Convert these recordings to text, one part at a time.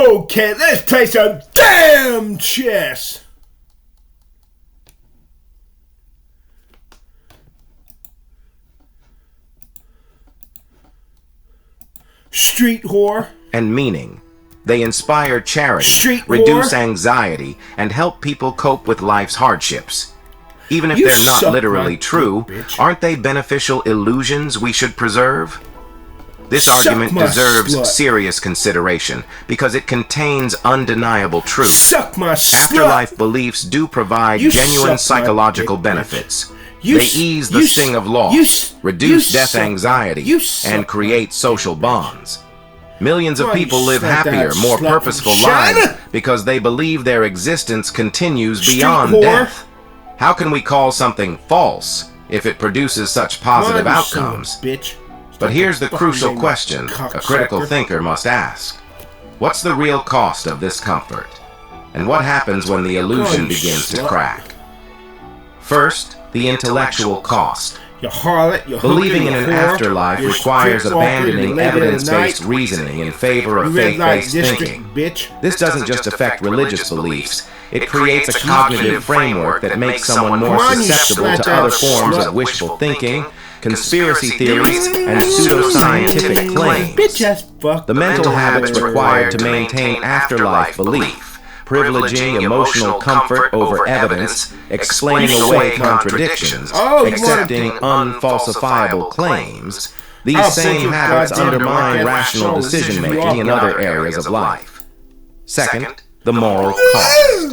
Okay, let's play some damn chess. Street whore. And meaning. They inspire charity, Street reduce whore. anxiety, and help people cope with life's hardships. Even if You they're not suck literally my true, dick, bitch. aren't they beneficial illusions we should preserve? This Suck argument my deserves slut. serious consideration because it contains undeniable truth. Suck my slut. Afterlife beliefs do provide You genuine suck my psychological dick, bitch. benefits. You They s- ease the you sting s- of loss, you s- reduce you death suck- anxiety, you suck and my create dick, social bitch. bonds. Millions of Why you people live slap that happier, more slut purposeful from China? lives because they believe their existence continues Street beyond whore. death. How can we call something false if it produces such positive Why you son of a outcomes? bitch. But here's the Fucking crucial name, question a cocksucker. critical thinker must ask. What's the real cost of this comfort? And what happens when the illusion you begins to slut. crack? First, the intellectual cost. You harlot, you Believing hooker, in you an whore, afterlife you requires street walker, abandoning you lady of the evidence-based night, reasoning in favor you of red light faith-based district, thinking. bitch. This doesn't just affect religious beliefs. It creates a cognitive framework that makes someone more Come on, you susceptible slut to other ass forms slut. of wishful thinking, conspiracy theories, and pseudoscientific claims. Bitch ass fuck. The mental habits required to maintain afterlife belief, privileging emotional comfort over evidence, explaining away contradictions, Oh, you accepting wanna- unfalsifiable claims. I'll These put same your habits goddamn undermine black ass rational soul decision-making in you other areas of life. Second, the moral cost.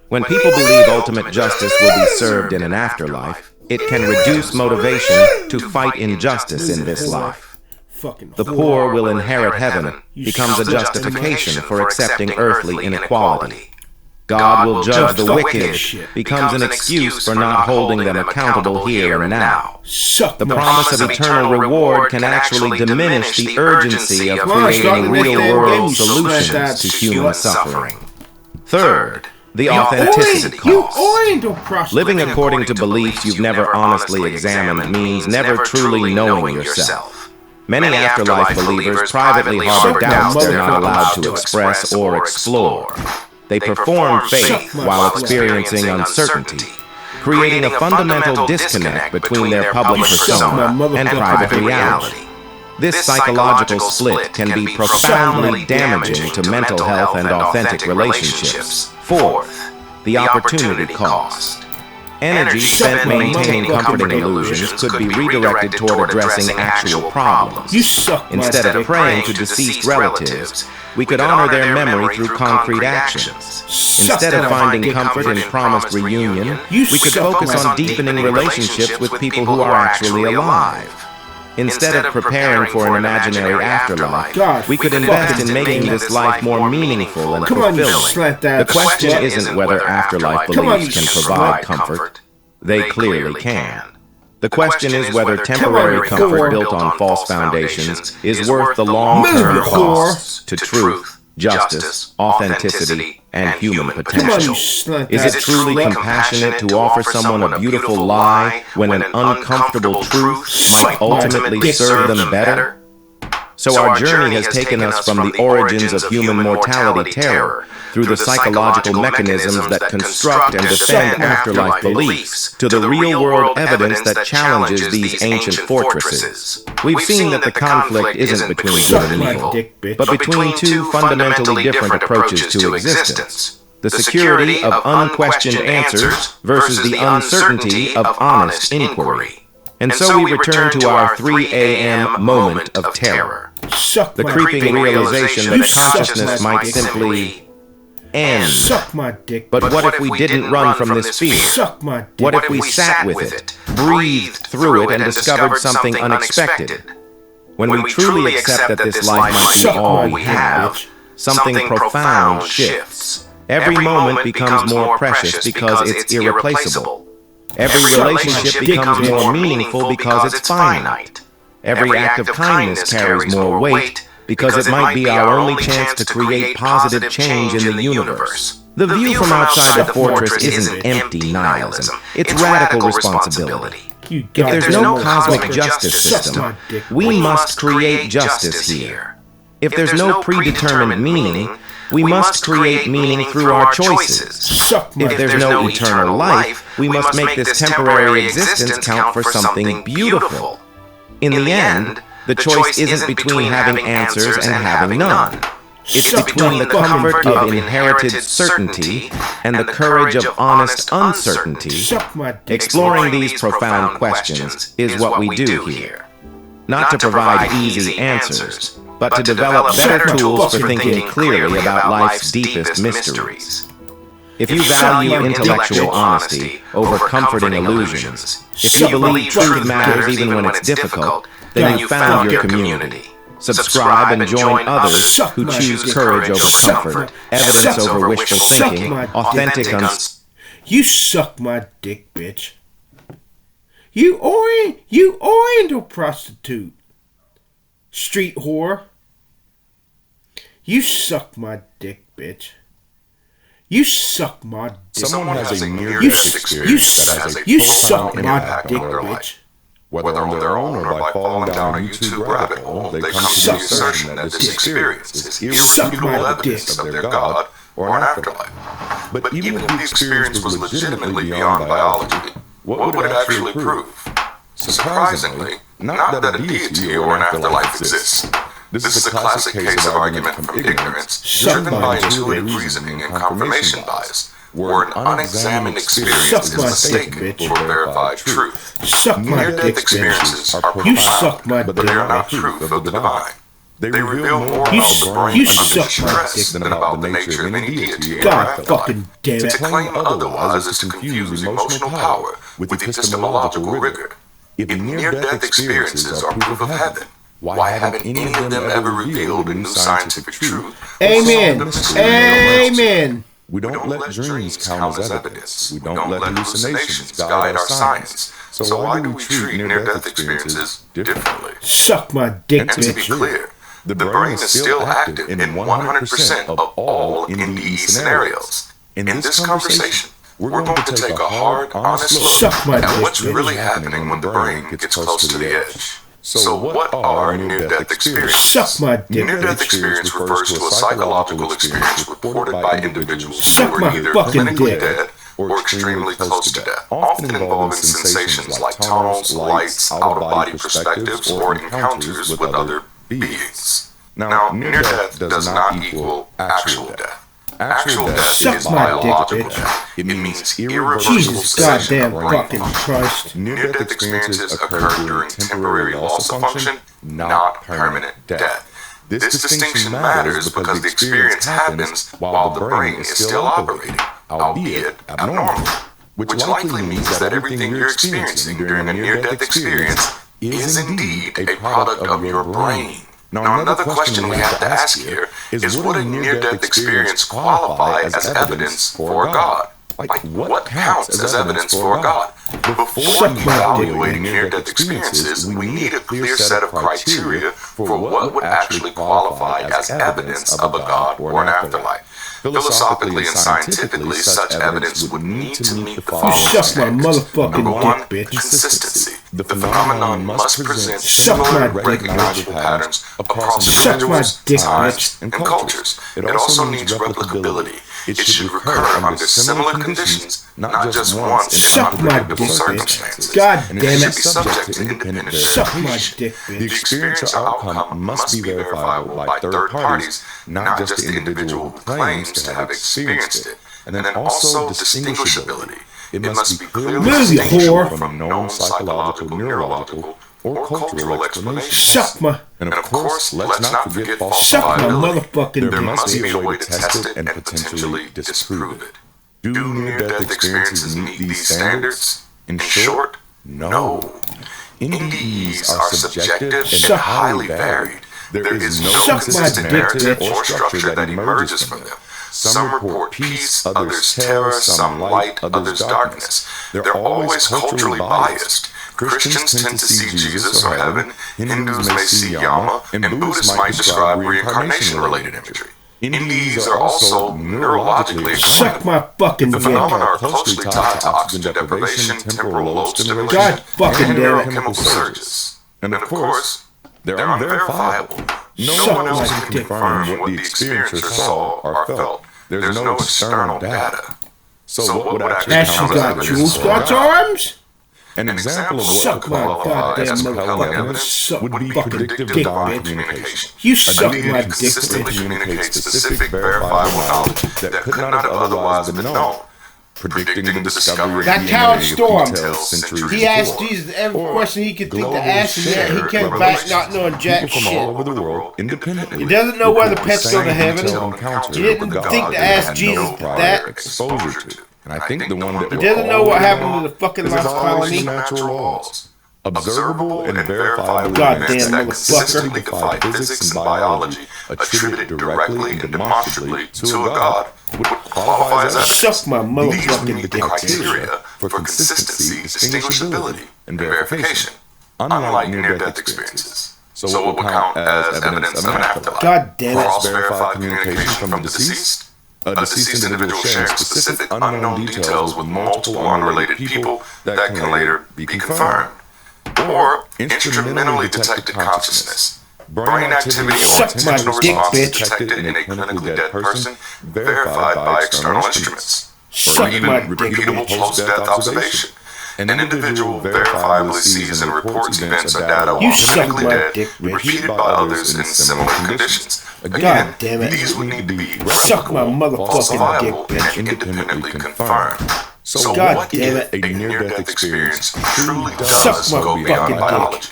When people believe ultimate justice will be served in an afterlife, it can reduce motivation to fight injustice in this life. Fucking The whore. poor will inherit heaven becomes a justification for accepting earthly inequality. God will judge the wicked becomes an excuse for not holding them accountable here and now. Suck The my promise of eternal reward can actually diminish the urgency of creating real-world solutions to human suffering. Third, the authenticity cost. Living according to beliefs you've never honestly examined means never truly knowing yourself. Many afterlife believers privately harbor doubts they're not allowed to express or explore. They perform faith while experiencing uncertainty, creating a fundamental disconnect between their public persona and private reality. This psychological split can be profoundly damaging to mental health and authentic relationships. Fourth, the opportunity cost. Energy spent maintaining comforting illusions could be redirected toward addressing actual problems. You suck my Instead of dick. praying to deceased relatives, we could honor their memory through concrete actions. Instead of finding comfort in promised reunion, we could focus on deepening relationships with people who are actually alive. Instead of preparing for an imaginary afterlife, we could invest in making this life more meaningful and Come on, you fulfilling. slut ass The question slut. isn't whether afterlife Come on, beliefs you can provide slut. comfort. They clearly can. The question is whether Come temporary on, comfort whore. built on false foundations is worth the long-term Move, costs whore. to truth, justice, authenticity, and human Come on, you potential. slut Is ass it truly slut. compassionate to offer someone a beautiful lie when an uncomfortable truth might ultimately serve them better? So our journey has taken us from the origins of human mortality terror through the psychological mechanisms that construct and defend afterlife beliefs to the real-world evidence that challenges these ancient fortresses. We've seen that the conflict isn't between good and evil, but between two fundamentally different approaches to existence. The security of unquestioned answers versus the uncertainty of honest inquiry. And so we return to our 3 a.m. moment of terror. Suck The my creeping dick. realization You that suck consciousness my might dick. simply end. Suck my dick. But what if we didn't run from this fear? Suck my dick. What if we sat with it, breathed through it, and discovered something unexpected? When we truly accept that this life might be Suck all my we dick, have, bitch. something profound shifts. Every moment becomes more precious because it's irreplaceable. Every relationship becomes more meaningful because it's finite. Every act of kindness carries more weight because it might be our only chance to create positive change in the universe. The view from outside the fortress isn't empty nihilism. It's radical responsibility. You If there's goddamn no cosmic motherfucker. justice Suck system, my dick. we must create justice here. If there's no predetermined meaning, We must create meaning through our choices. If there's no eternal life, we must make this temporary existence count for something beautiful. In the end, the choice isn't between having answers and having none. It's between the comfort of inherited certainty and the courage of honest uncertainty. Exploring these profound questions is what we do here. Not to provide easy answers, but to develop better tools for thinking clearly about life's deepest mysteries. If you value intellectual honesty over comforting illusions, if you believe truth matters even when it's difficult, then you've found your community. Subscribe and join others who choose courage over comfort, evidence over wishful thinking, authentic You suck my dick, bitch. You oriental prostitute. Street whore. You suck my dick, bitch. You suck my dick. Someone has a near-death experience you suck my dick, bitch. Whether on their own or by falling down a YouTube rabbit hole, they come to the assertion that this experience is irrefutable evidence of their God or an afterlife. But even if the experience was legitimately beyond biology, what would it actually prove? Surprisingly, not that a deity or an afterlife exists. This is a classic case of argument from ignorance, driven by intuitive reasoning and confirmation bias, where an unexamined experience is mistaken for verified truth. Near-death experiences are profound, but they are not proof of the divine. They reveal more about the brain under stress than about the nature of any deity or afterlife. To claim otherwise is to confuse emotional power with epistemological rigor. If near-death experiences are proof of heaven, why haven't any of them ever revealed a new scientific truth? Amen. Amen. We don't let dreams count as evidence. We don't let hallucinations guide our science. So why do we treat near-death experiences differently? Suck my dick, and to be clear, the brain is still active in 100% of all NDE scenarios. In this conversation, we're going to take a hard, honest look at what's really happening when the brain gets close to the edge. So what are near-death experiences? Suck my dick. Near-death experience refers to a psychological experience reported by individuals who are either clinically dead or extremely close to death, often involving sensations like tunnels, lights, out-of-body perspectives, or encounters with other beings. Now, near-death does not equal actual death. Actual death is biological death. It means irreversible cessation of brain function. Near-death experiences occur during temporary loss of function, not permanent death. This distinction matters because the experience happens while the brain is still operating, albeit abnormally, which likely means that everything you're experiencing during a near-death experience is indeed a product of your brain. Now, another question we have to ask here is, would a near-death experience qualify as evidence for God? Like, what counts as evidence for God? Before evaluating near-death experiences, we need a clear set of criteria for what would actually qualify as evidence of a God or an afterlife. Philosophically and scientifically, such evidence would need to meet the following standards. Number one, consistency. The phenomenon must present similar recognizable patterns across individuals, times, and cultures. It also needs replicability. It should recur under similar conditions, not just once in unpredictable circumstances. God And damn it it. should be subject to independent verification. dick, bitch. The experience or outcome must be verifiable by third parties, not just the individual who claims to have experienced it. And then also distinguishability. It must be clearly distinguishable from known psychological, neurological, or cultural explanations. Suck my And of course, let's not forget suck my falsifiability. motherfucking There dick. must be a way to test it and potentially disprove it. Do near-death experiences meet these standards? In short, no. NDEs are subjective and highly varied. There is no Suck my consistent dick, narrative bitch. or structure that emerges from them. Some report peace, others terror, some light, others darkness. They're always culturally biased. Christians tend to see Jesus or heaven, Hindus may see Yama, and Buddhists might describe reincarnation-related imagery. NDEs are also neurologically Suck explainable. my fucking The dick. phenomena are closely tied to oxygen deprivation, temporal lobe stimulation, God fucking and damn it. neurochemical surges. And of course, they're unverifiable. No one else can confirm what the experiencer saw or felt. There's no external data. So what would actually count as evidence? She got arms? An example of what could qualify as compelling evidence would be predictive divine communication. You suck my dick. Consistently communicate specific, verifiable knowledge that could not have otherwise been known. Predicting the discovery of That DNA Howard Storm. details centuries He asked before. Jesus every Or question he could think to globally ask, and yet he shared came back revelations. not knowing jack People from all shit. over the world independently. He doesn't know whether report pets the go to same heaven. detailed encounter He didn't with God think to they ask had Jesus no prior that. exposure to. And I think the one that He we're doesn't know all what aware happened of to the fucking is lost always colony. the natural laws. Observable and verifiable Goddamn events that motherfucker. consistently defy physics and biology, attributed directly and demonstrably to a God, would qualify as evidence. Suck my These would motherfucking meet the dick. criteria for consistency, distinguishability, and verification, unlike near-death experiences. So what would count as evidence of an afterlife? God damn it. Cross-verified communication from the deceased? A deceased individual sharing specific unknown details with multiple unrelated people that can later be confirmed. Or instrumentally detected consciousness. Brain activity or Suck my intentional dick, response bitch. detected in a clinically dead person, verified by external instruments. Or Suck even my dick, repeatable bitch. post-death observation. An individual verifiably sees and reports events or data You while suck clinically my dead, dick, bitch. repeated by others in similar conditions. Again, God damn it. these would need to be Suck my motherfucking falsifiable dick, bitch. and independently confirmed. So God what damn if it. a near-death experience truly Suck does my go fucking beyond dick. biology?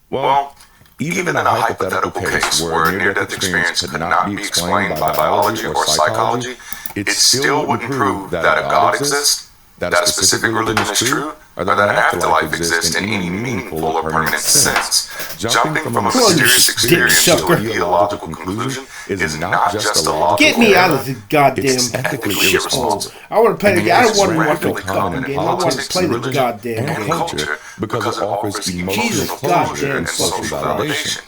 Well, even in a hypothetical case where a near-death experience could not be explained by biology or psychology, it still wouldn't prove that a God exists, that a specific religion is true, or that an afterlife exists in any meaningful or permanent sense. Jumping from a mysterious experience to a theological conclusion is not just a logical Get me out error, of the goddamn it's ethically shit hole. irresponsible. I want to play the game. I don't want to watch Rapidly the common fucking in game. I want to politics, play the religion, goddamn and game. culture because it offers emotional Jesus closure goddamn and social fucking validation.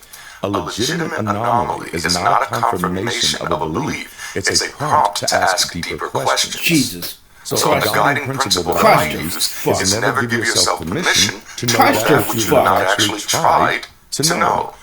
A legitimate anomaly is not a confirmation of a belief. It's a prompt to ask deeper questions. Jesus. So a guiding principle that I use is never give yourself permission to know that which you have not actually tried to know.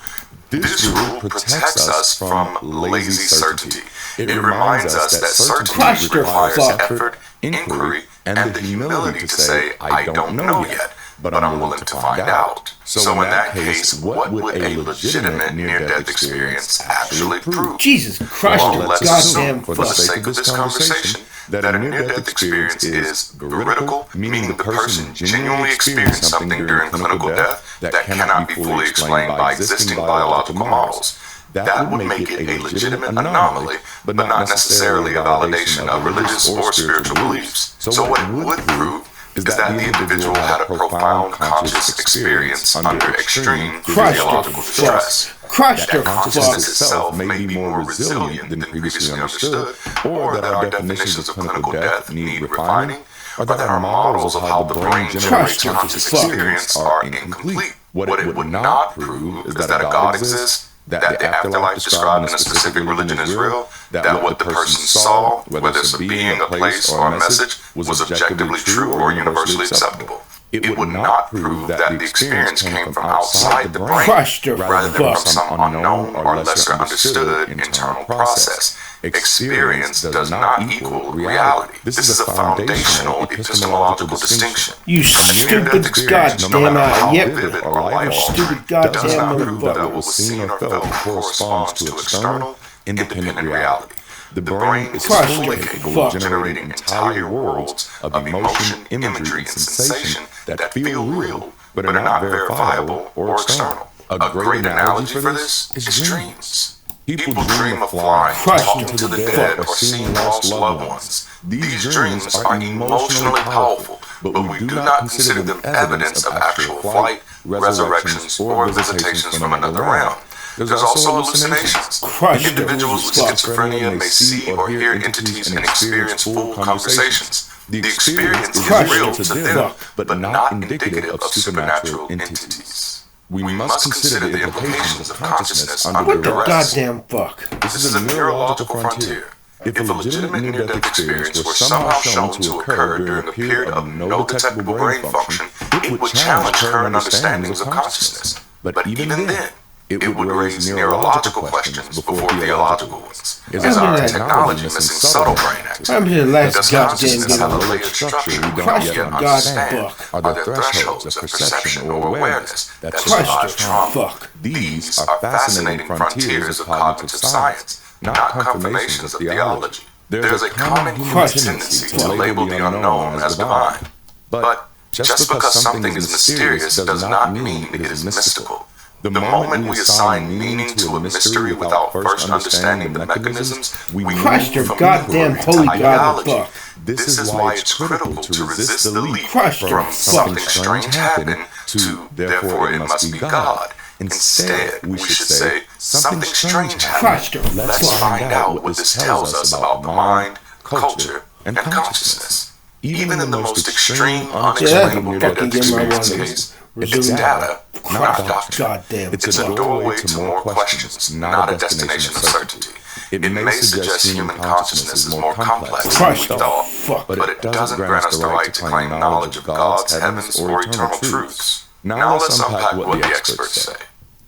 This rule protects us from lazy certainty. It reminds us that certainty requires effort, inquiry, and the humility to say, I don't know yet, but I'm willing to find out. So in that case, what would a legitimate near-death experience actually prove? Jesus Christ, Well, you let's goddamn assume, for the fuck. sake of this conversation, that a near-death experience is veridical, meaning the person genuinely experienced something during clinical death that cannot be fully explained by existing biological models. That would make it a legitimate anomaly, but not necessarily a validation of religious or spiritual beliefs. So what it would prove is that the individual had a profound conscious experience under extreme physiological stress. Christ, That your consciousness fuck. itself may be more resilient than previously understood, or that our definitions of clinical death need refining, or that our models of how the brain generates conscious experience are incomplete. What it would not prove is that a God exists, that the afterlife described in a specific religion is real, that what the person saw, whether it's a being, a place, or a message, was objectively true or universally acceptable. It would not prove that the experience came from outside the brain, Christ, your rather than from fuck. some unknown or lesser understood internal process. Experience does not equal reality. This is a foundational epistemological distinction. You stupid goddamn yep. You stupid does goddamn not prove that motherfucker. what was seen or felt corresponds to external, independent reality. The brain is Christ, fully you capable of fuck. generating entire worlds of emotion, imagery, and sensation that feel real, but are not verifiable or external. A great analogy for this is dreams. People dream of flying, Christ, talking you to the fuck. dead, or seeing lost loved ones. These dreams are emotionally powerful, but we do not consider them evidence of actual flight, resurrections, or visitations from another realm. There's also hallucinations. Christ, Individuals with fuck. schizophrenia may see or hear entities and experience full conversations. The experience is Christ, real to them, fuck. but not indicative of supernatural entities. We must consider the implications of consciousness under What the duress. goddamn fuck? This is a neurological frontier. If a legitimate near-death experience were somehow shown to occur during a period of no detectable brain function, it would challenge current understandings of consciousness. But even then, It would raise neurological questions before theological ones. Is our technology missing subtle brain activity? Does consciousness have a layered structure we don't yet understand? Are there thresholds of perception or awareness that survive trauma? These are fascinating frontiers of cognitive science, not confirmations of theology. There's a common human tendency to label the unknown as divine. But just because something is mysterious does not mean it is mystical. The moment we assign meaning to a mystery without first understanding the mechanisms, we move from goddamn holy god. This is why it's critical to resist the leap from something strange happened to therefore it must be God. Instead, we should say something strange happened. Let's find out what this tells us about the mind, culture, and consciousness. Even in the most extreme, unexplainable near-death experience, it's data, not a doctrine. It's a doorway to more questions, not a destination of certainty. It may suggest human consciousness is more complex than we thought, but it doesn't grant us the right to claim knowledge of God's, heavens, or eternal truths. Now let's unpack what the experts say.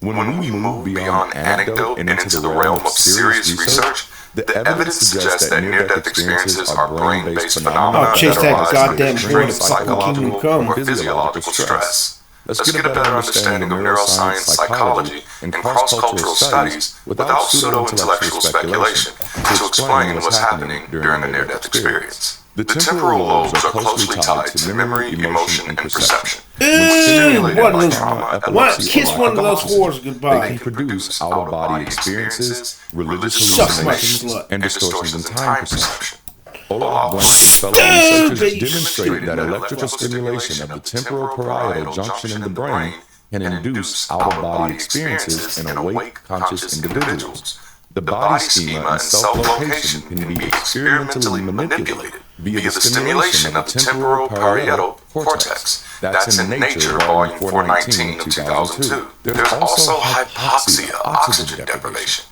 When we move beyond anecdote and into the realm of serious research, the evidence suggests that near-death experiences are brain-based phenomena that arise from extreme psychological or physiological stress. Let's get a better understanding of neuroscience, psychology, and cross-cultural studies without pseudo-intellectual speculation to explain what's happening during a near-death experience. The temporal lobes are closely tied to memory, emotion, and perception. Kiss one of those whores goodbye. They can produce out-of-body experiences, religious hallucinations, and distortions in time perception. Olaf Blank fellow researchers demonstrated that electrical stimulation of the temporal-parietal junction in the brain can induce out-of-body experiences in awake, conscious individuals. The body schema and self-location can be experimentally manipulated via the stimulation of the temporal-parietal cortex. That's in Nature, Volume 419 of 2002. There's also hypoxia, oxygen deprivation.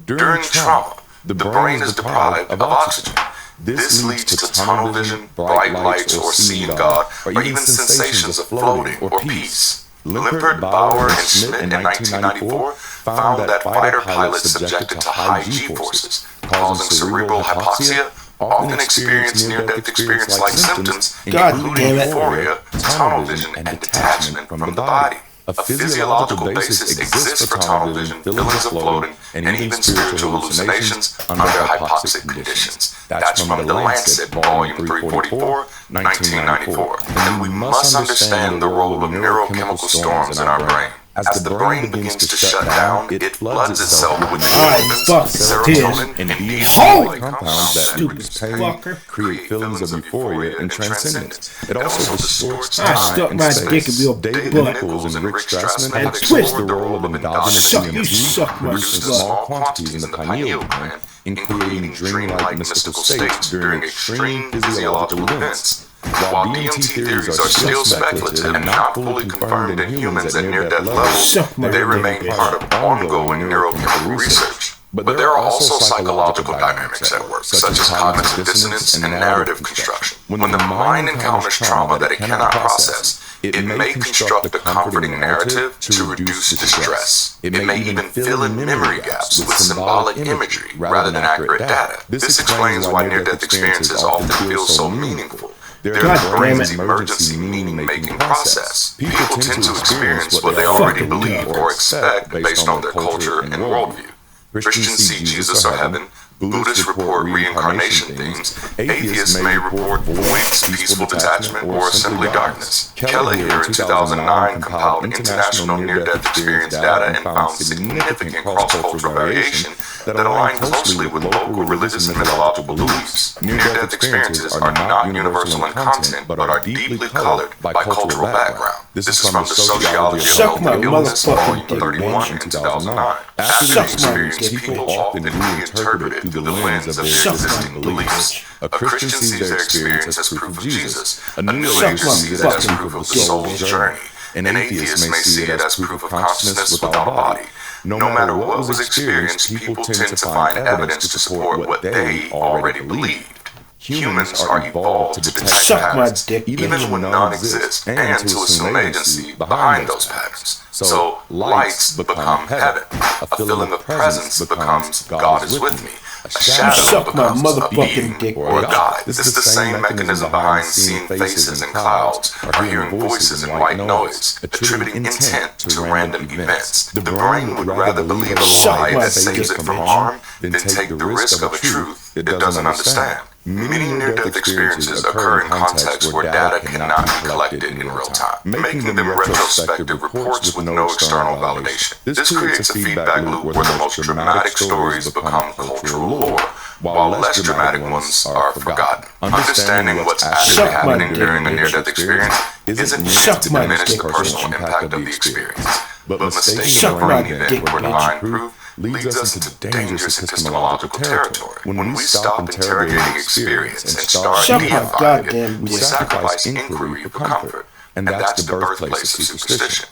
During trauma, the brain is deprived of oxygen. This leads to tunnel vision, bright lights, or seeing God, or even sensations of floating or peace. Limpert, Bauer, and Schmidt in 1994 found that fighter pilots subjected to high G-forces, causing cerebral hypoxia, often experience near-death experience-like symptoms, including euphoria, tunnel vision, and detachment from the body. A physiological basis exists for tunnel vision, feelings of floating, and even spiritual hallucinations under hypoxic conditions. That's from The Lancet, Volume 344, 1994. And we must understand the role of neurochemical storms in our brain. As the brain begins to shut down, it floods itself with serotonin and DHT compounds that reduce pain, create feelings of euphoria and transcendence. It also distorts time and space. David Nichols and Rick Strassman have explored the role of endogenous DMT produced in small quantities in the pineal gland in creating dreamlike mystical states during extreme physiological events. While DMT theories are still speculative and not fully confirmed in humans at near-death levels, they remain part of ongoing neurochemical research. But there are also psychological dynamics at work, such as cognitive dissonance and narrative construction. When the mind encounters trauma that it cannot process, it may construct a comforting narrative to reduce distress. It may even fill in memory gaps with symbolic imagery rather than accurate data. This explains why near-death experiences often feel so meaningful. They're the brain's emergency meaning-making process. People tend to experience what they already believe or expect based on their culture and worldview. Christians see Jesus or heaven, Buddhists report reincarnation themes, atheists may report voids, peaceful detachment, or simply darkness. Kelleher in 2009 compiled international near-death experience data and found significant cross-cultural variation that aligned closely with local religious and mythological beliefs. Near-death experiences are not universal in content, but are deeply colored by cultural background. This is from the Sociology of Health and Illness, Volume 31 in 2009. After the experience, people often reinterpret it through the lens of their existing beliefs. A Christian sees their experience as proof of Jesus. A New Ager sees it as proof of the soul's journey. An atheist may see it as proof of consciousness without a body. No matter what was experienced, people tend to find evidence to support what they already believed. Humans are evolved to detect patterns, even when none exist, and to assume agency behind those patterns. So lights become heaven. A feeling of presence becomes God is with me. A shadow becomes a being or a God. This is the same mechanism behind seeing faces in clouds or hearing voices in white noise, attributing intent to random events. The brain would rather believe a lie that saves it from harm than take the risk of a truth it doesn't understand. Many near-death experiences occur in contexts where data cannot be collected in real time, making them retrospective reports with no external validation. This creates a feedback loop where the most dramatic stories become cultural lore, while less dramatic ones are forgotten. Understanding what's actually happening during a near-death experience isn't meant to diminish the personal impact of the experience, but mistaking a brain event for divine proof leads us into dangerous epistemological territory. When we stop interrogating experience and start deifying it, we sacrifice inquiry for comfort, and that's the birthplace of superstition.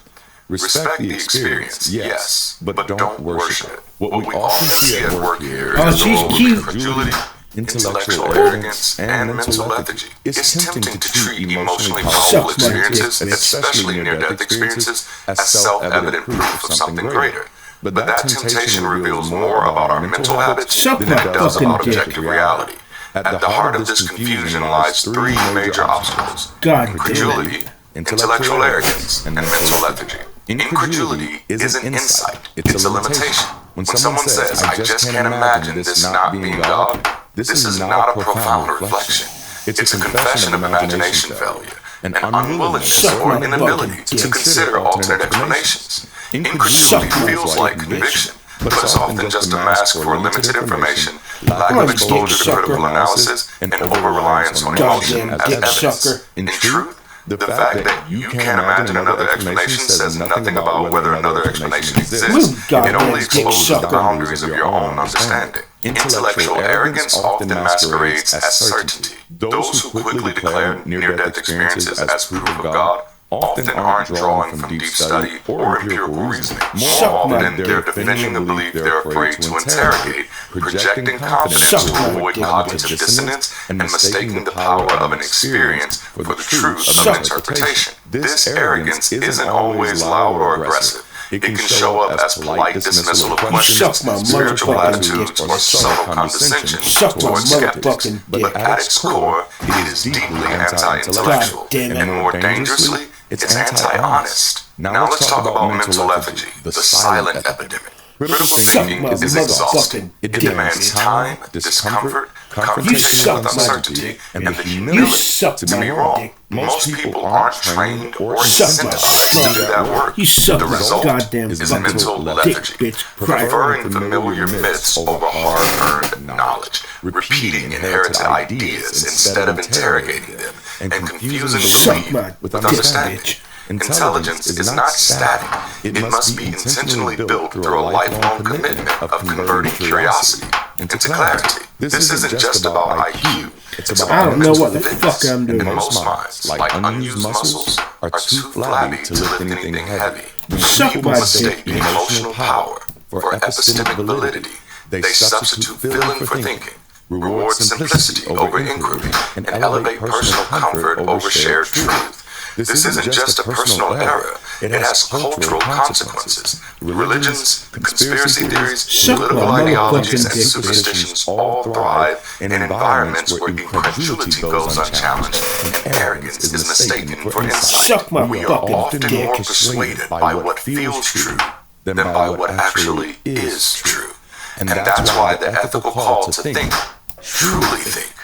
Respect the experience, yes, but don't worship it. What we often see at work here is the role of credulity, intellectual arrogance, and mental lethargy. It's tempting to treat emotionally powerful experiences, especially near-death experiences, as self-evident proof of something greater. But that temptation reveals more about our mental habits than it does about objective reality. At the heart of this confusion lies three major obstacles: incredulity, intellectual arrogance, and mental lethargy. Incredulity isn't insight, it's a limitation. When someone says, "I just can't imagine this not being God," this is not a profound reflection. It's a confession of imagination failure, an unwillingness or inability to consider alternate explanations. Incredulity feels like conviction, but it's often just a mask for limited information, lack of exposure to critical analysis, and over-reliance on emotion as evidence. In truth, the fact that you can't imagine another explanation says nothing about whether another explanation exists. It only exposes the boundaries of your own understanding. Intellectual arrogance often masquerades as certainty. Those who quickly declare near-death experiences as proof of God often aren't drawing from deep study or empirical reasoning. More often, they're defending the belief they're afraid to interrogate, projecting confidence to avoid cognitive dissonance, and mistaking the power of an experience for the truth of an interpretation. This arrogance isn't always loud or aggressive. It can show up as polite dismissal of questions, spiritual platitudes, or subtle condescension towards skeptics. But at its core, it is deeply anti-intellectual, and more dangerously, it's anti-honest. Now let's talk about mental lethargy, the silent epidemic. Critical thinking is exhausting. It demands time, discomfort, confrontation with uncertainty, and the humility to be wrong. Most people aren't trained or incentivized to do that work. The result is mental lethargy, preferring familiar myths over hard-earned knowledge, repeating inherited ideas instead of interrogating them, and confusing belief with understanding. Intelligence is not static. It must be intentionally built through a lifelong commitment of converting curiosity into clarity. This isn't just about IQ. It's about I don't know what the fuck I'm doing. In most minds, like unused muscles, are too flabby to lift anything heavy. When people mistake emotional power for epistemic validity, they substitute feeling for thinking, reward simplicity over inquiry, and elevate personal comfort over shared truth. This isn't just a personal error. It has cultural consequences. Religions, conspiracy theories, political ideologies, and superstitions all thrive in environments where incredulity goes unchallenged and arrogance is mistaken for insight. We are often more persuaded by what feels true than by what actually is true. And that's why the ethical call to think, truly think,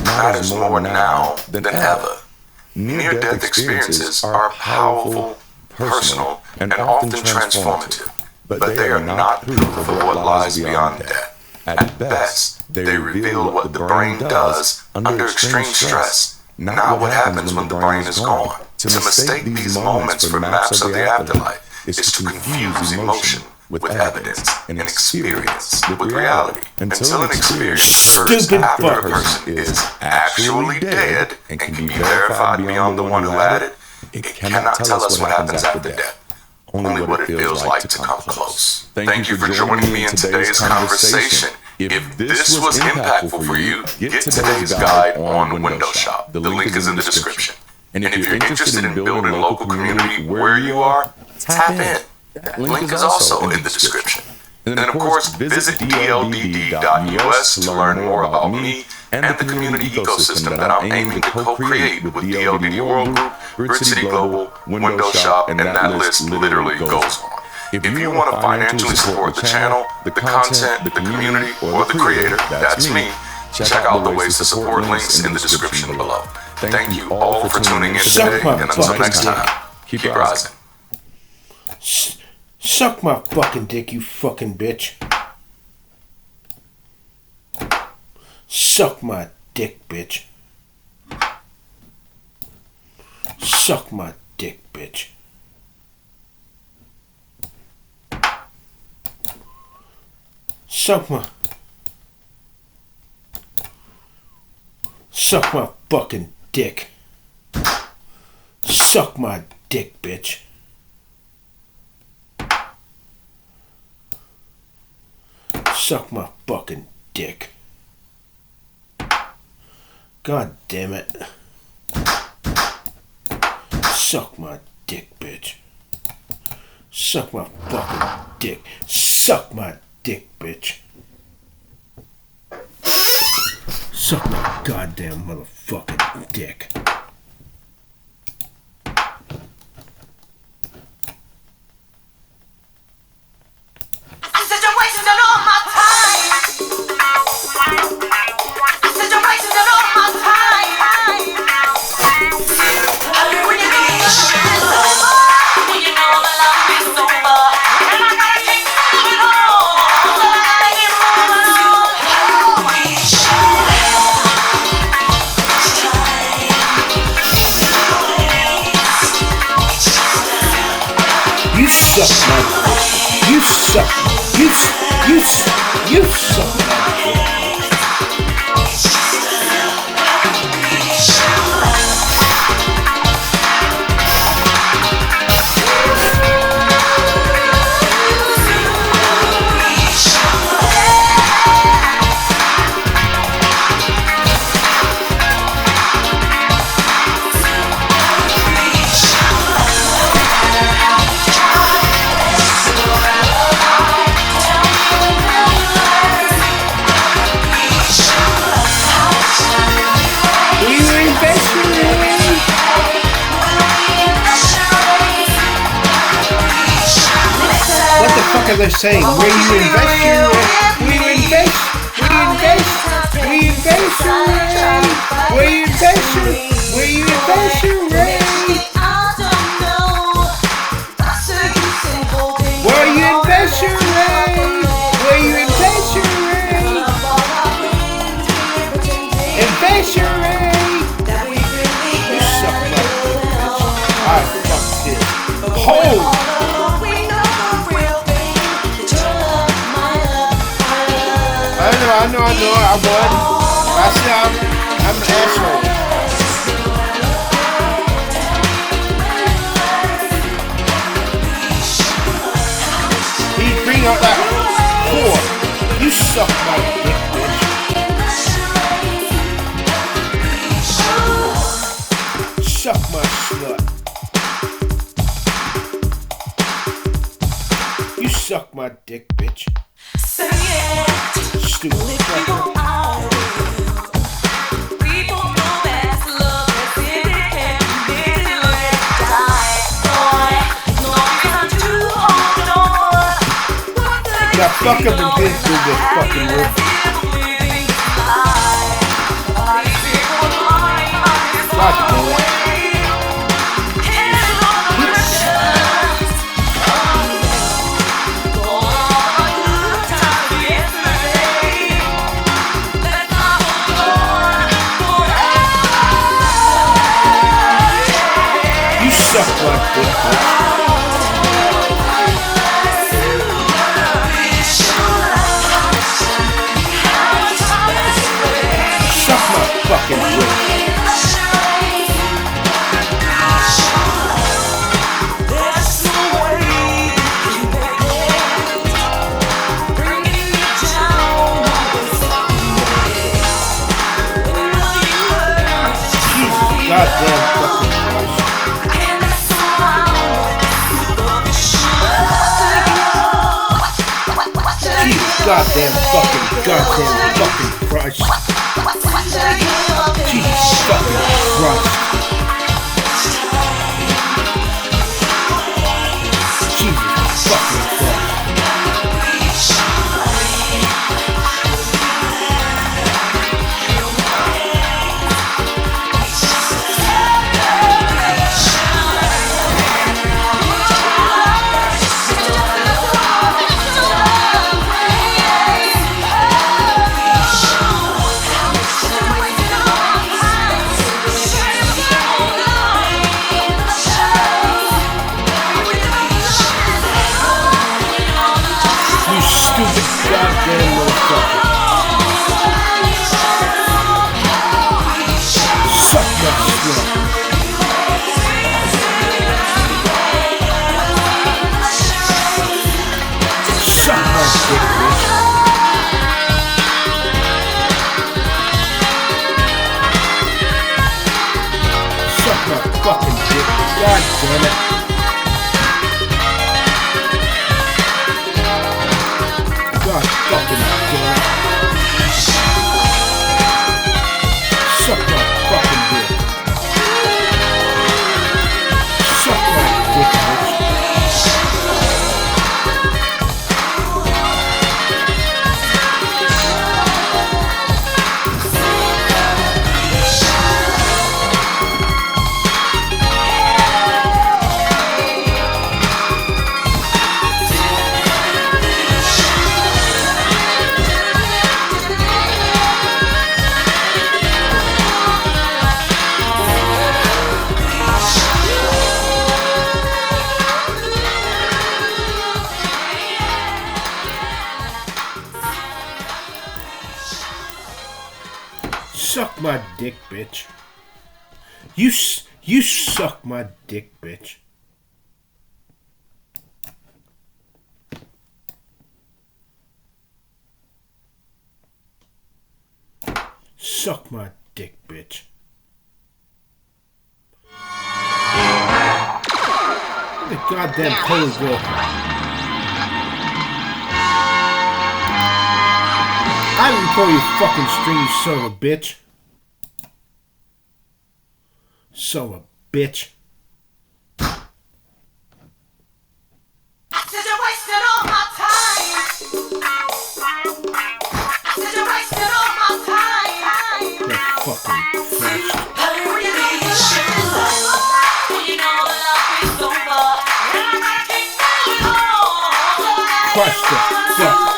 matters more now than ever. Near-death experiences are powerful, personal, and often transformative, but they are not proof of what lies beyond death. At best, they reveal what the brain does under extreme stress, not what happens when the brain is gone. To mistake these moments for maps of the afterlife is to confuse emotion with evidence and experience with reality. Until an experience occurs after a person is actually dead and can be verified beyond the one who had it, it cannot tell us what happens after death. Only what it feels like to come close. Thank you for joining me in today's conversation. If this was impactful for you, get today's guide on Windows Shop. The link is in the description. And if you're interested in building a local community where you are, tap in. That link is also in the description. And then, of course, visit dldd.us to learn more about me and the community ecosystem that I'm aiming to co-create with DLDD World Group, Grid City Global, Windows Shop, and that list literally goes on. If you want to financially support the channel, the content, the community, or the creator, that's me, check out the ways to support links in the description below. Thank you all for tuning in today, and until next time, keep rising. Suck my fucking dick, you fucking bitch. Suck my dick, bitch. Suck my dick, bitch. Suck my fucking dick. Suck my dick, bitch. Suck my fucking dick. God damn it. Suck my dick, bitch. Suck my fucking dick. Suck my dick, bitch. Suck my goddamn motherfucking dick. You suck. They're saying where you invest your where you invest your where you invest your where you invest your where you invest your where you invest your invest your you suck my dick, bitch. I fuck this. Hold. I know, I would. I see I'm an asshole. He bring up that whore. You suck my dick, bitch. Suck my slut. You suck my dick, bitch. Stupid fucker. Now fuck up and pin through this fucking roof. God damn it. Suck my dick, bitch. goddamn fucking Christ. Jesus fucking Christ. Jesus fucking Christ. Stupid goddamn motherfucker. Suck my slut. Suck my dick, bitch. Suck my fucking dick. God damn it. God fucking damn it. Suck my fucking dick. Suck my dick, bitch. Suck my dick, bitch. You suck my dick, bitch. Suck my dick, bitch. The goddamn cold girl. I didn't pull your fucking string, you son of a bitch. Son of a bitch. I said you wasted all my time. I said you wasted all my time. That fucking fresh. Hurry up, you should love. You know the love is over. And I gotta keep telling you. Crush the fuck.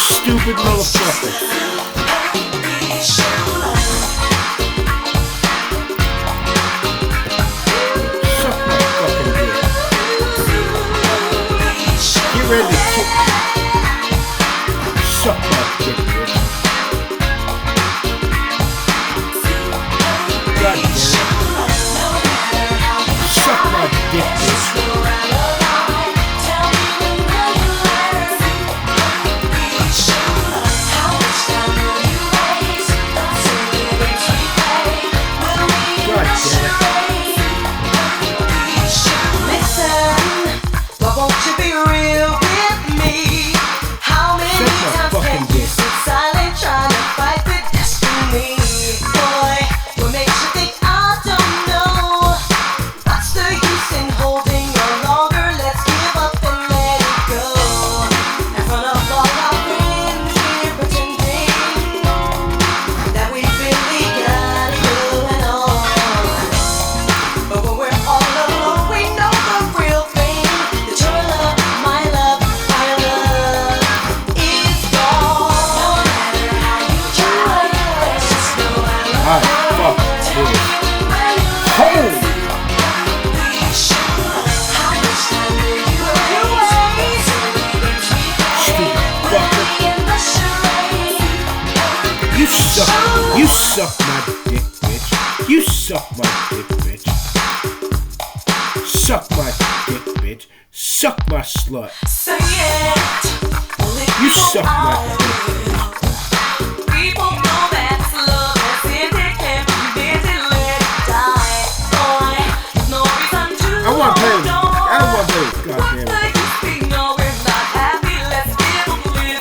Stupid motherfucker. Suck my fucking dick. Get ready to kick. Suck my dick, bitch. God damn it. Suck my dick, bitch. You suck my dick, bitch. You suck my dick, bitch. Suck my dick, bitch. Suck my slut. Say it. You suck my dick. I want to play this. I don't want to play this. Goddamn it.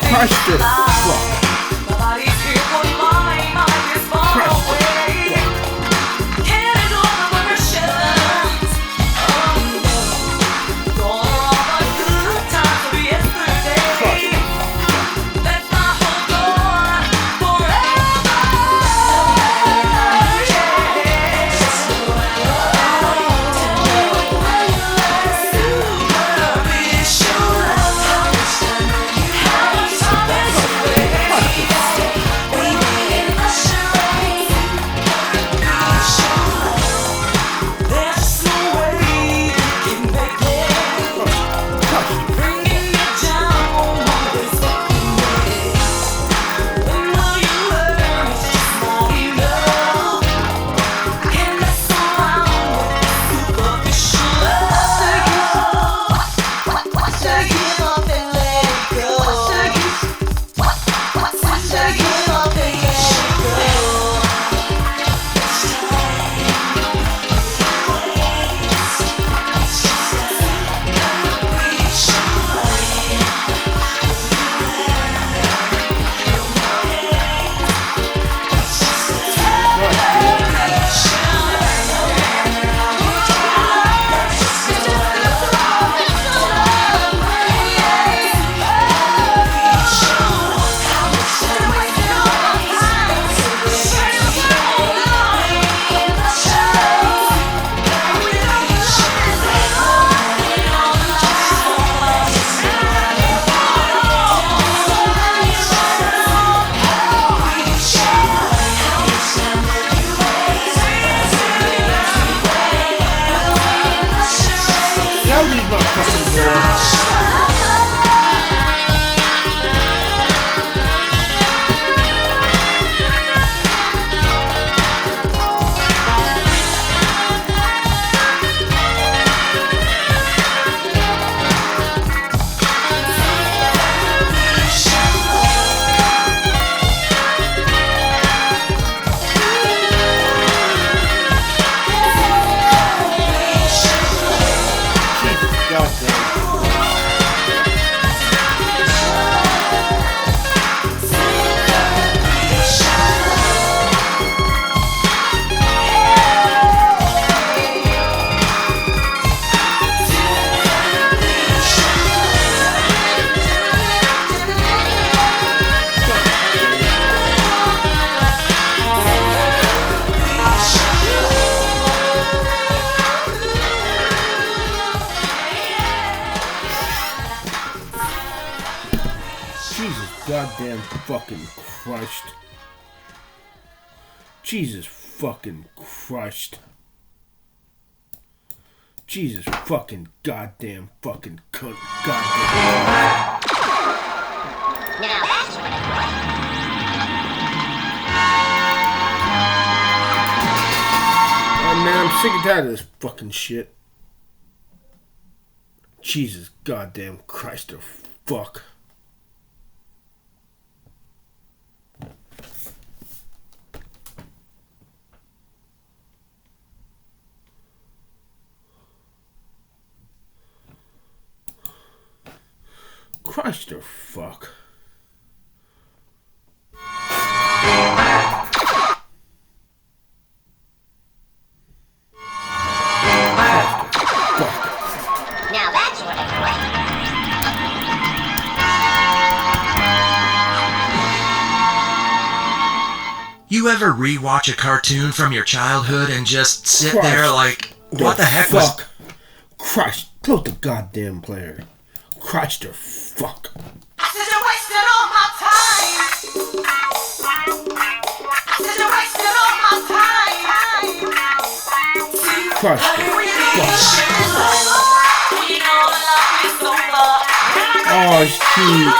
Crush your fuck. Goddamn fucking Christ. Jesus fucking Christ. Jesus fucking goddamn fucking cunt. Goddamn. Now that's what it was. Oh man, I'm sick and tired of this fucking shit. Jesus goddamn Christ or fuck. Christ or fuck. Now that's what it was. You ever rewatch a cartoon from your childhood and just sit Christ there like, what the heck was... fuck? Christ, close the goddamn player. Christ or fuck. I said you're wasting all my time. I said you're wasting all my time. Christ or fuck. Oh, it's cute.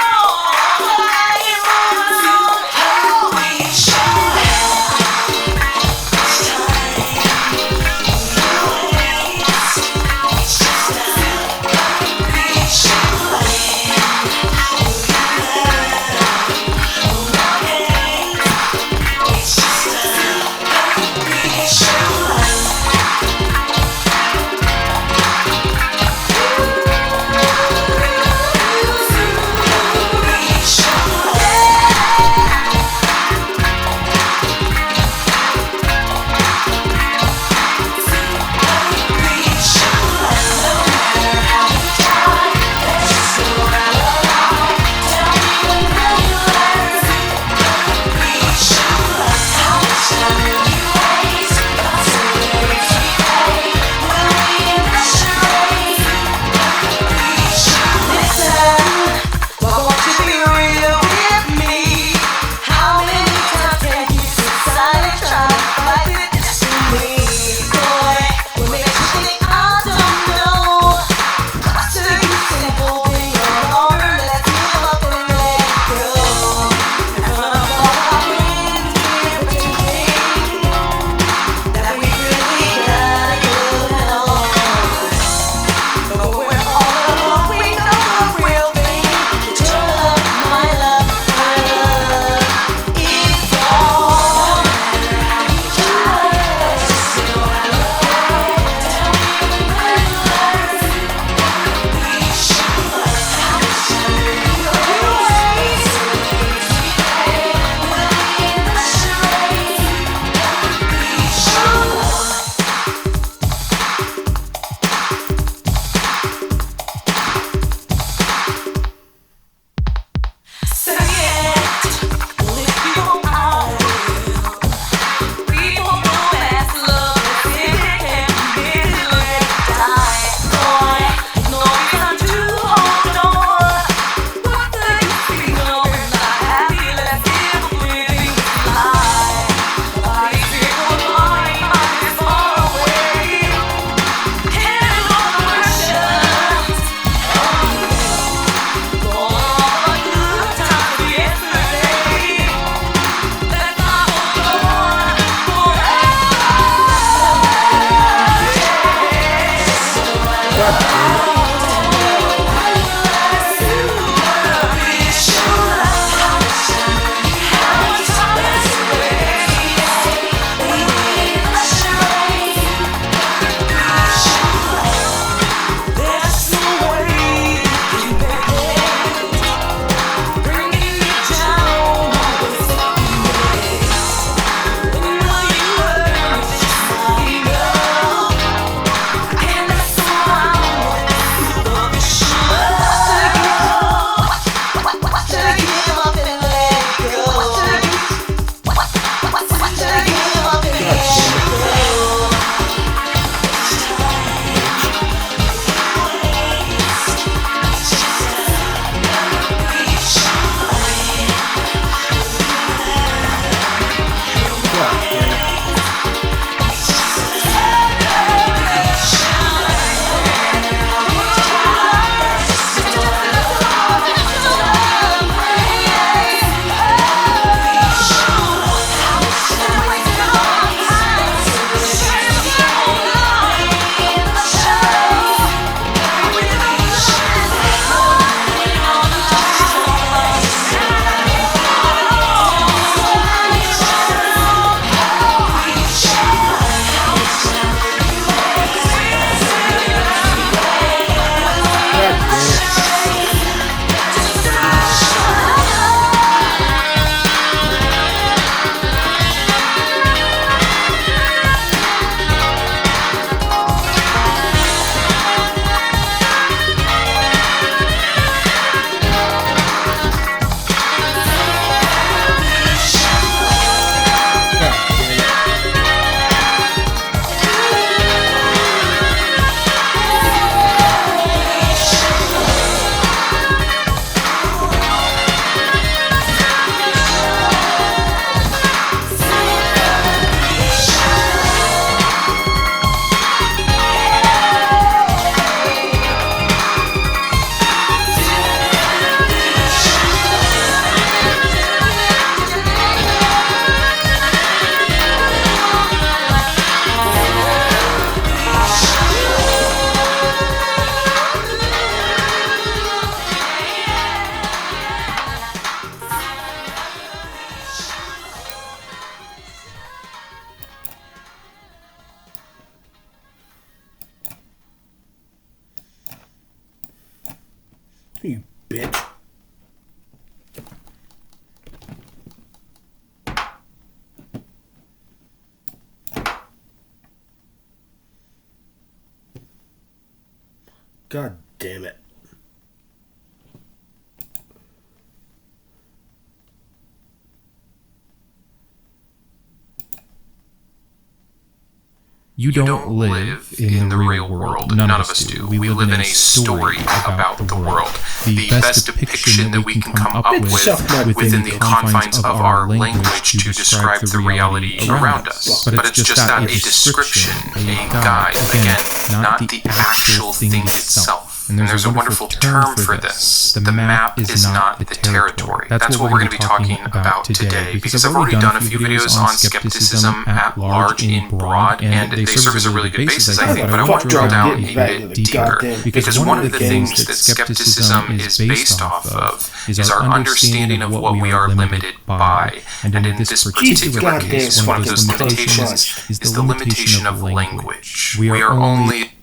bitch. God damn it. You don't live in the real world. None of us do. We live in a story about the world. The best depiction that we can come up with within the confines of our language to describe the reality around us. But it's just not a description, a guide. Again, not the actual thing itself. And there's a wonderful term for this. The map is not the territory. That's what we're going to be talking about today, because I've already done a few videos on skepticism at large in broad, and they serve as a really good basis, I think, but I want to drill down a bit deeper, because one of the things that skepticism is based off of is our understanding of what we are limited by. And in this particular case, one of those limitations is the limitation of language. We are only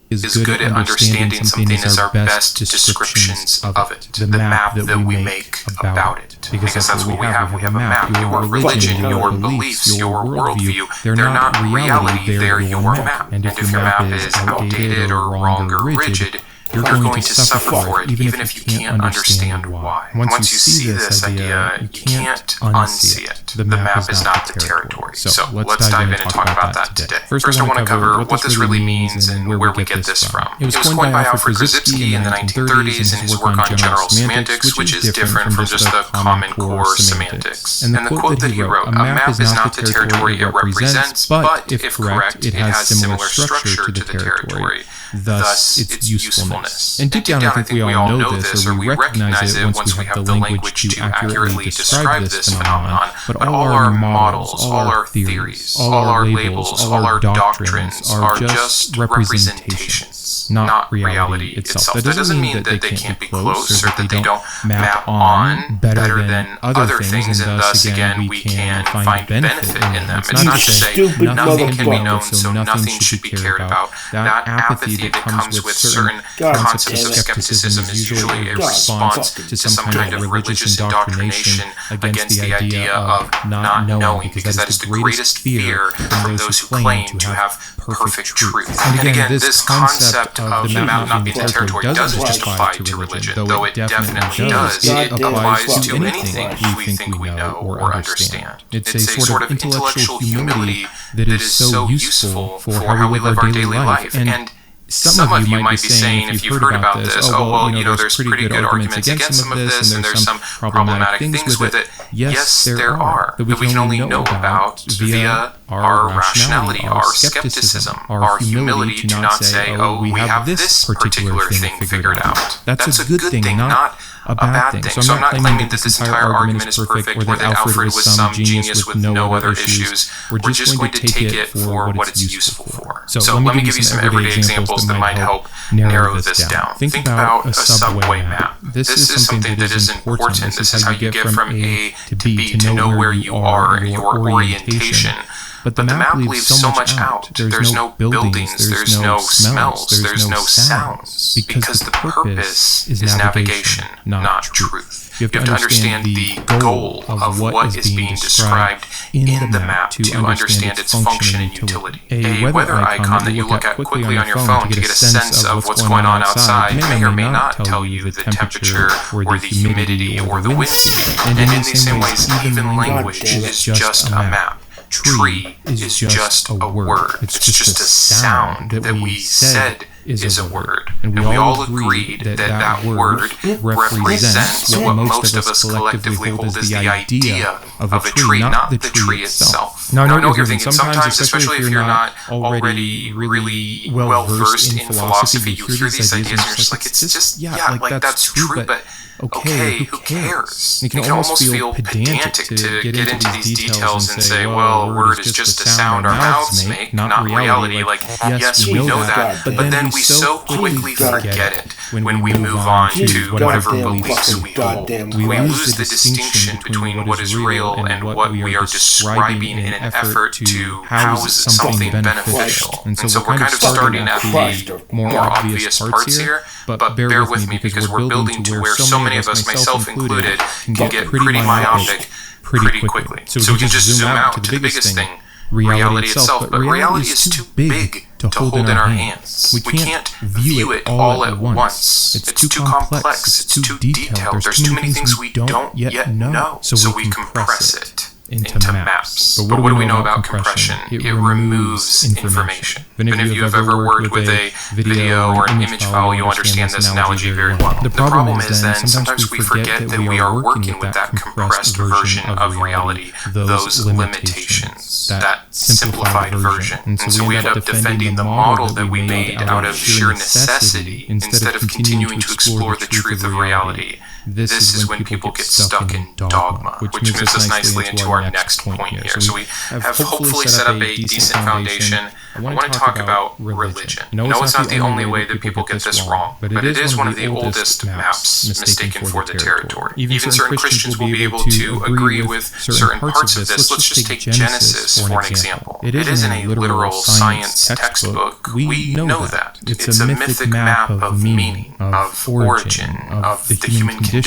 is good at understanding something as our best descriptions of it, the map that we make about it. Because that's what we have. We have a map. Your religion, your beliefs, your worldview, they're not reality, they're your map. And if your map is outdated or wrong or rigid, you're going to suffer for it, even if you can't understand why. Once you see this idea, you can't unsee it. The map is not the territory. So let's dive in and talk about that today. First, I want to cover what this really means and where we get this from. It was coined by Alfred Korzybski in the 1930s in his work on general semantics, which is different from just the common core semantics. And the quote that he wrote, "A map is not the territory it represents, but if correct, it has similar structure to the territory. Thus, its usefulness." And deep down, I think we all know this, or we recognize it once we have the language to accurately describe this phenomenon. But all our models, all our theories, all our labels, all our doctrines are just representations, not reality itself. That doesn't mean that they can't be close, or that they don't map on better than other things, and thus, again, we can find benefit in them. It's not to say nothing can be known, so nothing should be cared about. That apathy that comes with certain concepts of skepticism is usually a response to some kind of religious indoctrination against the idea of not knowing, because that is the greatest fear from those who claim to have perfect truth. And again, this concept of the map not being the territory doesn't just apply to religion, though it definitely does. It applies to anything we think we know or understand. It's a sort of intellectual humility that is so useful for how we live our daily life. And some of you might be saying, if you've heard about this, oh, well, there's pretty good arguments against some of this, and there's some problematic things with it. Yes, there are, that we can only know about via our rationality, our skepticism, our humility to not say, oh, we have this particular thing figured out. That's a good thing, not a bad thing. So I'm not claiming that this entire argument is perfect, or that Alfred was some genius with no other issues. We're just going to take it for what it's useful for. So let me give you some everyday examples that might help narrow this down. Think about a subway map. This is something that is important. This is how you get from A to B, to know where you are, your orientation. But the map leaves so much out. There's no buildings, there's no smells, there's no sounds, because the purpose is navigation, not truth. You have to understand the goal of what is being described in the map to understand its function and utility. A weather icon that you look at quickly on your phone to get a sense of what's going on outside may or may not tell you the temperature or the humidity or the wind speed. And in the same ways, even language is just a map. Tree is just a word. It's just a sound that we said is a word. And we all agreed that that word represents what most of us collectively hold as the idea of a tree, not the tree itself. Now, I know what you're thinking. Sometimes, especially if you're not already really well versed in philosophy, you hear these ideas and you're just like, it's just, yeah, like that's true, but okay, who cares? It can almost feel pedantic to get into these details and say, well, a word is just a sound our mouths make, not reality. Like, yes, we know that, but then we so quickly forget it when we move on to whatever beliefs we hold. We lose the distinction between what is real and what we are describing in an effort to house something beneficial. And so we're kind of starting at the more obvious parts here, but bear with me because we're building to where so many of us, myself included, can get pretty myopic pretty quickly. So we can just zoom out to the biggest thing, reality itself. But reality is too big to hold in our hands. We can't view it all at once. It's too complex. It's too detailed. There's too many things we don't yet know. So we compress it into maps. But what do we know about compression? It removes information. If any of you have ever worked with a video or an image file, you'll understand this analogy very well. The problem is then sometimes we forget that we are working with that compressed version of reality, those limitations, that simplified version. And so we end up defending the model that we made out of sheer necessity instead of continuing to explore the truth of reality. This is when people get stuck in dogma, which moves us nicely into our next point here. So we have hopefully set up a decent foundation. I want to talk about religion. No, it's not the only way that people get this wrong, but it is one of the oldest maps mistaken for the territory. Even certain Christians will be able to agree with certain parts of this. Let's just take Genesis for an example. It isn't a literal science textbook. We know that. It's a mythic map of meaning, of origin, of the human condition.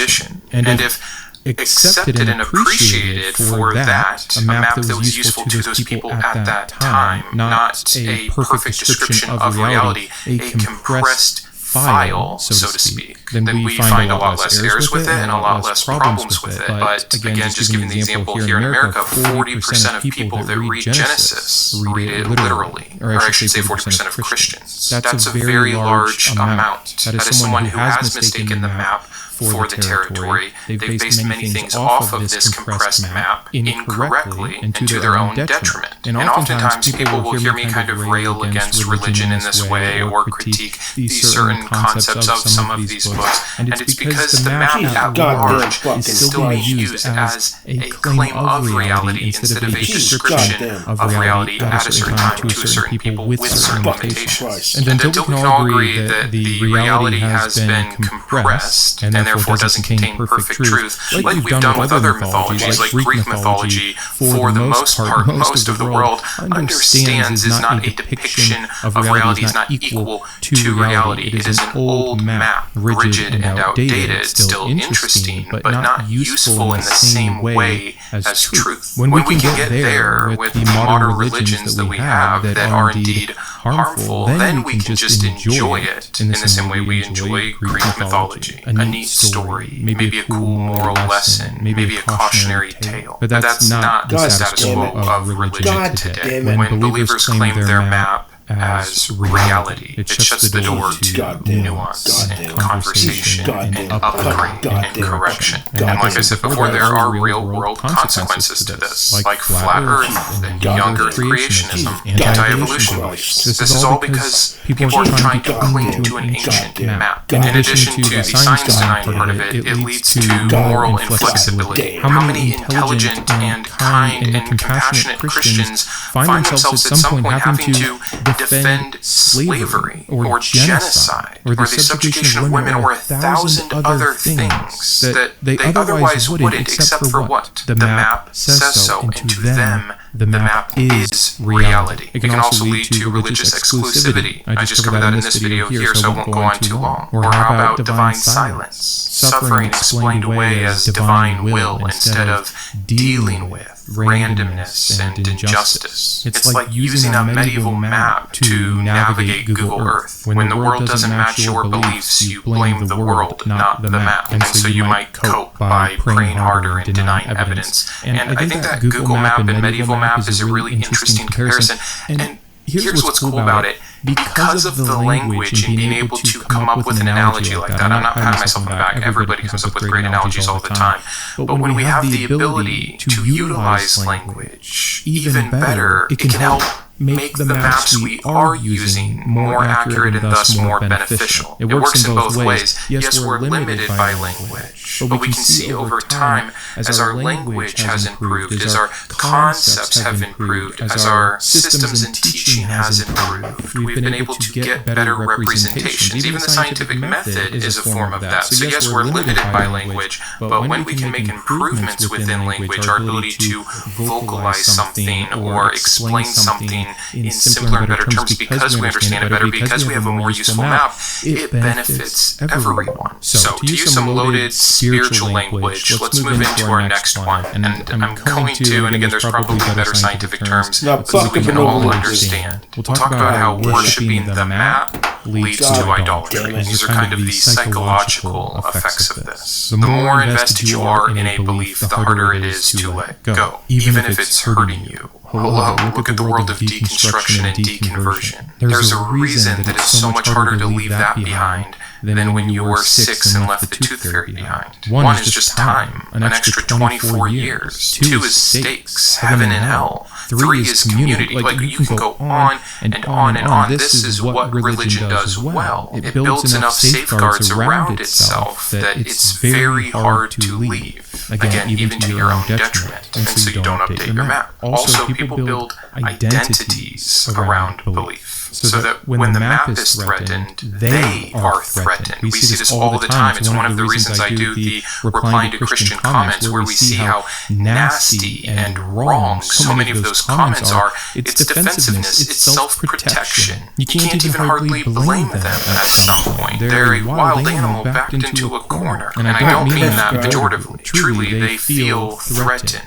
And if accepted and appreciated for that, a map that was useful to those people at that time, not a perfect description of reality, a compressed file, so to speak, then we find a lot less errors with it and a lot less problems with it. But again, just giving the example here in America, 40% of people that read Genesis read it literally, or I should say 40% of Christians. That's a very large amount. That is someone who has mistaken the map for the territory. They've based many things off of this compressed map incorrectly and to their own detriment. And oftentimes people will hear me kind of rail against religion in this way or critique these certain concepts of some of these books. And it's because the map at large is still being used as a claim of reality instead of a description of reality at a certain time to certain people with certain limitations. And until we can all agree that the reality has been compressed and therefore doesn't contain perfect truth, like we've done with other mythologies, like Greek mythology, for the most part, most of the world understands is not a depiction of reality, is not equal to reality. It is an old map, rigid and outdated, still interesting, but not useful in the same way as truth. When we can get there with the modern religions that we have that are indeed harmful, then we can just enjoy it in the same way we enjoy Greek mythology. A neat story, maybe a cool moral lesson, maybe a cautionary tale. But that's not the status quo of religion today. When believers claim their map as reality, it shuts the door to nuance and conversation and upgrade and correction. And like I said before, there are real-world consequences to this, like flat Earth and young Earth creationism, anti-evolution beliefs. This is all because people are trying to cling to an ancient map. In addition to the science denying part of it, it leads to moral inflexibility. How many intelligent and kind and compassionate Christians find themselves at some point having to defend slavery or genocide or the subjugation of women or 1,000 other things that they otherwise wouldn't, except for what? The map says so, and to them, the map is reality. It can also lead to religious exclusivity. I just covered that in this video here, so I won't go on too long. Or how about divine silence? Suffering explained away as divine will instead of dealing with randomness and injustice. It's like using a medieval map to navigate Google Earth. When the world doesn't match your beliefs, you blame the world, not the map. And so you might cope by praying harder and denying evidence. And I think that Google map and medieval map is a really interesting comparison. And here's what's cool about it. Because of the language and being able to come up with an analogy like that, I'm not patting myself on the back, everybody comes up with great analogies all the time, but when we have the ability to utilize language even better, it can help make the maps we are using more accurate and thus more beneficial. It works in both ways. Yes, we're limited by language, but we can see over time, as our language has improved, as our concepts have improved, as our systems and teaching has improved, we've been able to get better representations. Even the scientific method is a form of that. So yes, we're limited by language, but when we can make improvements within language, our ability to vocalize something or explain something in simpler and better terms because we understand it better, because we have a more useful map, it benefits everyone. So to use some loaded spiritual language, let's move into our next one. And I'm going to, and again, there's probably better scientific terms that we can all understand. We'll talk about how worshiping the map leads to idolatry. These are kind of the psychological effects of this. The more invested you are in a belief, the harder it is to let go, even if it's hurting you. Hello, look at the world of deconstruction and deconversion. There's a reason that it's so much harder to leave that behind than when you were 6 and left the tooth fairy behind. One is just time, an extra 24 years. 2 is stakes, heaven and hell. 3 is community. Like, you can go on and on and on. This is what religion does well. It builds enough safeguards around itself that it's very hard to leave. Again, even to your own detriment, and so you don't update your map. Also, people build identities around belief. So that when the map is threatened, they are threatened. We see this all the time. It's one of the reasons I do the replying to Christian comments, where we see how nasty and wrong so many of those comments are. It's defensiveness, it's self-protection. You can't even hardly blame them at some point. They're a wild animal backed into a corner. And I don't mean that pejoratively. Truly, they feel threatened.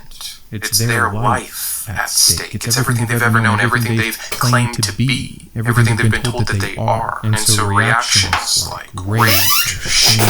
It's their life at stake. It's everything they've ever known, everything they've claimed to be, everything they've been told that they are. And so reactions like rage, or shame,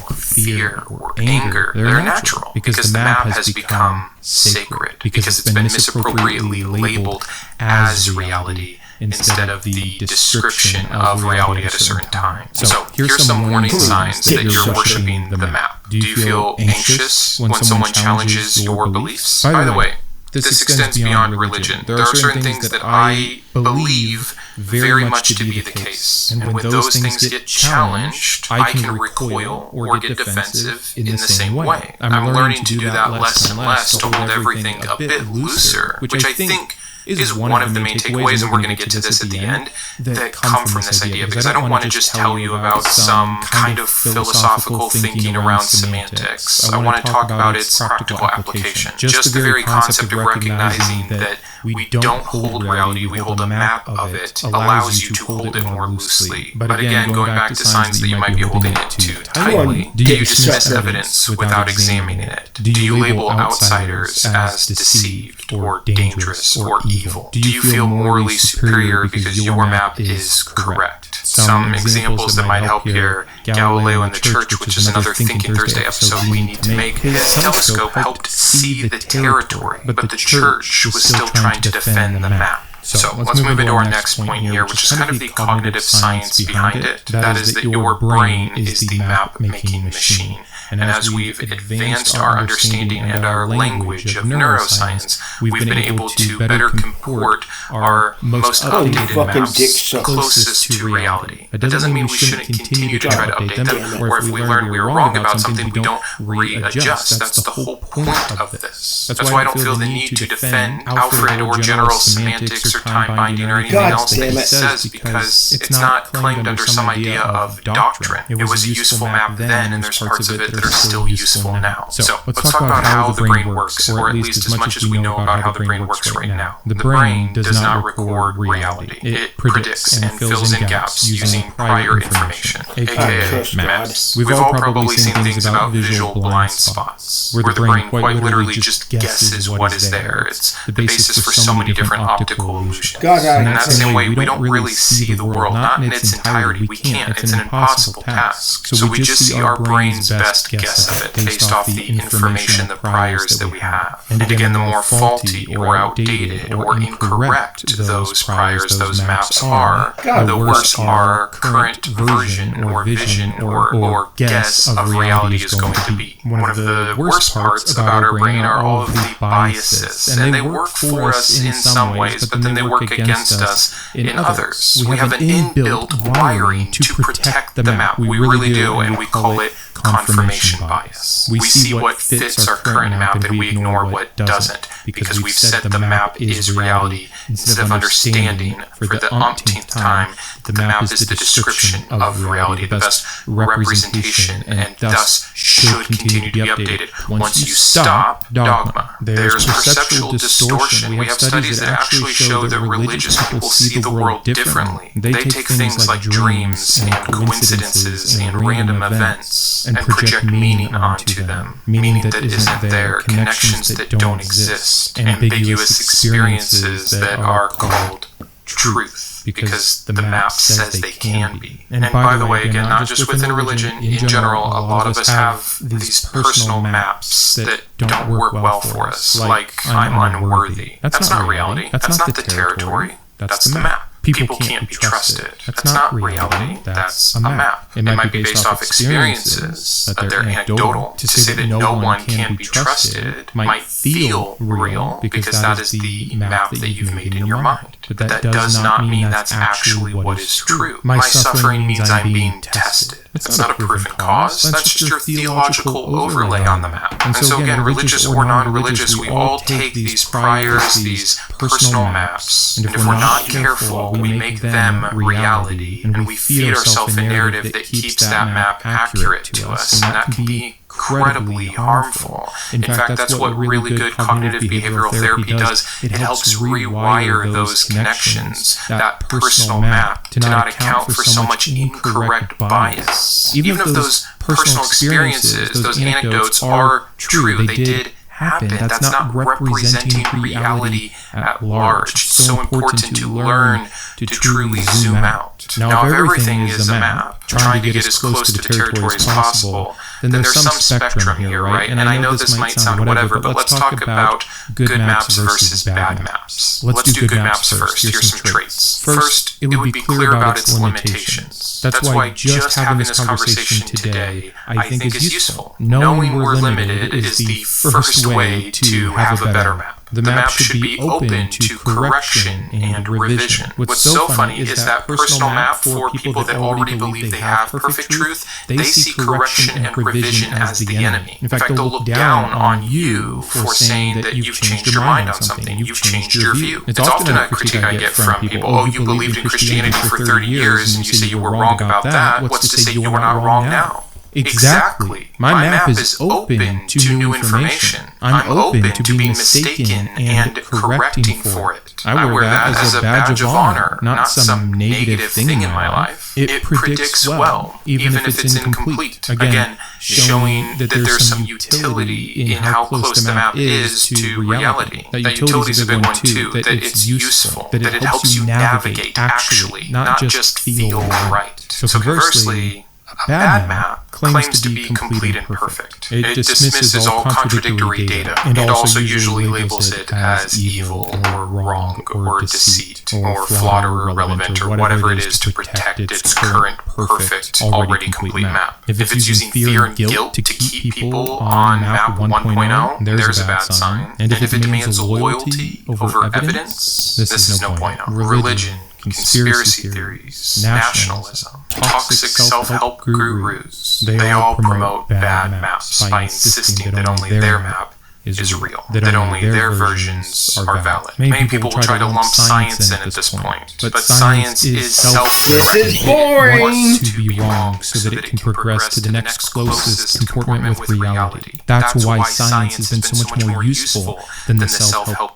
or fear, or anger, they're natural because the map has become sacred, because it's been misappropriately labeled as reality instead of the description of reality at a certain time. So here's some warning signs that you're worshiping the map. Do you feel anxious when someone challenges your beliefs? By the way, this extends beyond religion. There are certain things that I believe very much to be the case. And when those things get challenged, I can recoil or get defensive in the same way. I'm learning to do that less and less, to hold everything a bit looser, which I think is one of the main takeaways, and we're going to get to this at the end, that come from this idea, because I don't want to just tell you about some kind of philosophical thinking around semantics. I want to talk about its practical application. Just the very concept of recognizing that we don't hold reality, we hold a map of it, allows you to hold it more loosely. But again, going back to signs that you might be holding it too tightly, do you dismiss evidence without examining it? Do you label outsiders as deceived or dangerous or evil? Do you feel morally superior because your map is correct? Some examples that might help here: Galileo and the Church, which is another Thinking Thursday episode we need to make. His telescope helped see the territory, but the Church was still trying to defend the map. So let's move into our next point here, which is kind of the cognitive science behind it. That is that your brain is the map-making machine. And as we've advanced our understanding and our language of neuroscience, we've been able to better comport our most updated maps closest to reality. That doesn't mean we shouldn't continue to try to update them, or if we learn we were wrong about something, we don't readjust. That's the whole point of this. That's why I don't feel the need to defend Alfred or general semantics or time binding or anything else that he says, because it's not claimed under some idea of doctrine. It was a useful map then, and there's parts of it that are still useful now. So let's talk about how the brain works, or at least as much as we know about how the brain works right now. The brain does not record reality. It predicts and fills in gaps using prior information, aka maps. We've all probably seen things about visual blind spots, where the brain quite literally just guesses what is there. It's the basis for so many different optical illusions. And in that same way, we don't really see the world, not in its entirety. We can't. It's an impossible task. So we just see our brain's best guess of it based off the information, the priors that we have. And again, the more faulty or outdated or incorrect those priors, those maps are, the worse our current version or vision or guess of reality is going to be. One of the worst parts about our brain are all of the biases, and they work for us in some ways, but then than they work against us in others. We have an inbuilt wiring to protect the map. We really do, and we call it confirmation bias. We see what fits our current map and we ignore what doesn't, because we've said the map is reality instead of understanding for the umpteenth time the map is the description of reality, the best representation, and thus should continue to be updated. Once you stop dogma, there's perceptual distortion. We have studies that actually show that religious people see the world differently. They take things like dreams and coincidences and random events and project meaning onto them, meaning that isn't there, connections that don't exist, ambiguous experiences that are called truth, because the map says they can be. And by the way, again, not just within religion, in general, a lot of us have these personal maps that don't work well for us, like I'm unworthy. That's not reality. That's not the territory. That's the map. People can't be trusted. That's not reality. That's a map. It might be based off experiences, but they're anecdotal. To say that no one can be trusted might feel real, because that is the map that you've made in your mind. But that does not mean that's actually what is true. My suffering means I'm being tested. It's not a proven cause. That's just your theological overlay on the map. And so again, religious or non-religious, we all take these priors, these personal maps, and if we're not careful, we make them reality, and we feed ourselves a narrative that keeps that map accurate to us, and that can be incredibly harmful. In fact, that's what really good cognitive behavioral therapy does. It helps rewire those connections, that personal map, to not account for so much incorrect bias. Even if those personal experiences, those anecdotes are true, they did happen, that's not representing reality at large. It's so important to learn to truly zoom out. Now, if everything is a map, trying to get as close to the territory as possible, then there's some spectrum here, right? And I know this might sound whatever, but let's talk about good maps versus bad maps. Let's do good maps first. Here's some traits. First, it would be clear about its limitations. That's why just having this conversation today, I think, is useful. Knowing we're limited is the first way to have a better map. The map should be open to correction and revision. What's so funny is that personal map, for people that already believe they have perfect truth, they see correction and revision as the enemy. In fact, they'll look down on you for saying that you've changed your mind on something, you've changed your view. It's often a critique I get from people, oh, you believed in Christianity for 30 years and you say you were wrong about that, what's to say you are not wrong now? Exactly. My map is open to new information. I'm open to being mistaken and correcting for it. I wear that as a badge of honor, not some negative thing in my life. It predicts well, even if it's incomplete. Again, showing that there's some utility in how close the map is to reality. That utility is a big one too, that it's useful, that it helps you navigate actually, not just feel right. So conversely, a bad map claims to be complete and perfect. It dismisses all contradictory data and also usually labels it as evil or wrong or deceit or flawed or irrelevant or whatever it is to protect its current perfect, already complete map. If it's using fear and guilt to keep people on map 1.0, there's a bad sign. And if it demands loyalty over evidence, this is no bueno. Religion, conspiracy theories, nationalism, toxic self-help gurus, they all promote bad maps by insisting that only their map is real, that only their versions are valid. Many people will try to lump science in at this point, but science is self-correcting. This is boring! It wants to be wrong so that it can progress to the next closest comportment with reality. That's why science has been so much more useful than the self-help.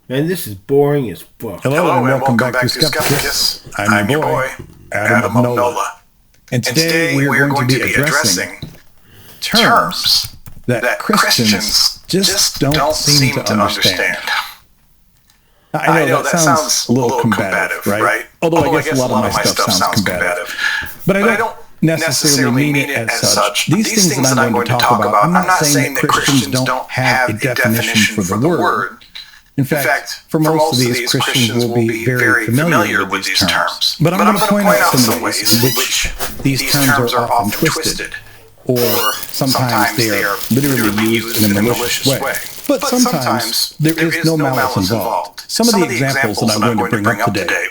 Man, this is boring as fuck. Hello and welcome back to Skepticus. I'm your boy, Adam of NOLA. And today we are going to be addressing terms that Christians just don't seem to understand. I know that sounds a little combative, right? Although I guess a lot of my stuff sounds combative. But I don't necessarily mean it as such. These things that I'm going to talk about, I'm not saying that Christians don't have a definition for the word. In fact, for most of these, Christians will be very familiar with these terms. But I'm going to point out some ways in which these terms are often twisted. or sometimes they are literally used in a malicious way. But sometimes there is no malice involved. Some of the examples that I'm going to bring up today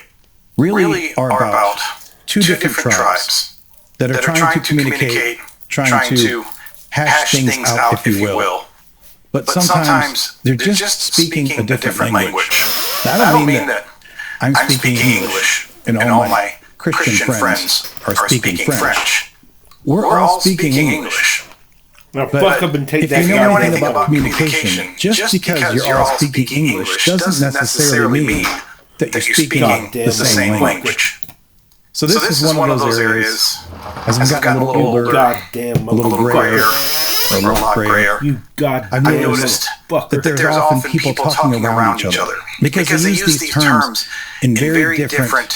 really are about two different tribes that are trying to communicate, trying to hash things out, if you will. But sometimes they're just speaking a different language. Now, I don't mean that I'm speaking English and all my Christian friends are speaking French. We're all speaking English. Now fuck up and take that. If you know anything about communication, just because you're all speaking English doesn't necessarily mean that you're speaking the same language. So this is one of those areas, as I've gotten a little older, Goddamn, a little grayer, or a lot grayer, You goddamn I've noticed that there's often people talking around each other because they use these terms in very different,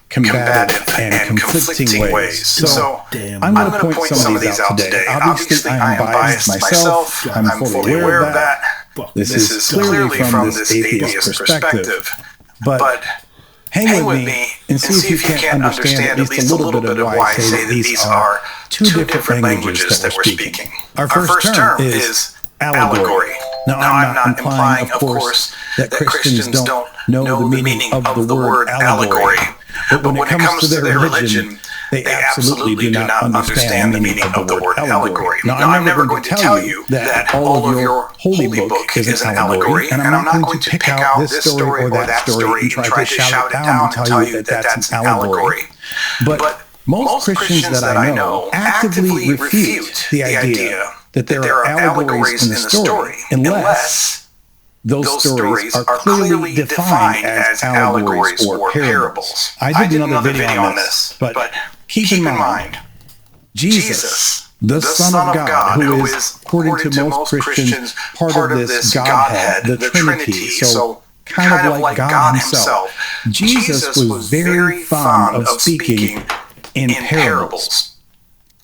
combative, and conflicting ways. So I'm going to point some of these out today. Obviously, I am biased myself. I'm fully aware of that. This is clearly from this atheist perspective. But hang with me and see if you can't understand at least a little bit of why I say that these are two different languages that we're speaking. Our first term is allegory. Now, I'm not implying, of course, that Christians don't know the meaning of the word allegory. But when it comes to their religion, they absolutely do not understand the meaning of the word allegory. Now, I'm never going to tell you that all of your holy book is an allegory, and I'm not going to pick out this story or that story and try to shout it down and tell you that that's an allegory. But most Christians that I know actively refute the idea that there are allegories in the story unless those stories are clearly defined as allegories or parables. I did another video on this, but keep in mind, Jesus, the Son of God, who is, according to most Christians, part of this Godhead, the Trinity, so kind of like God himself, Jesus was very fond of speaking in parables.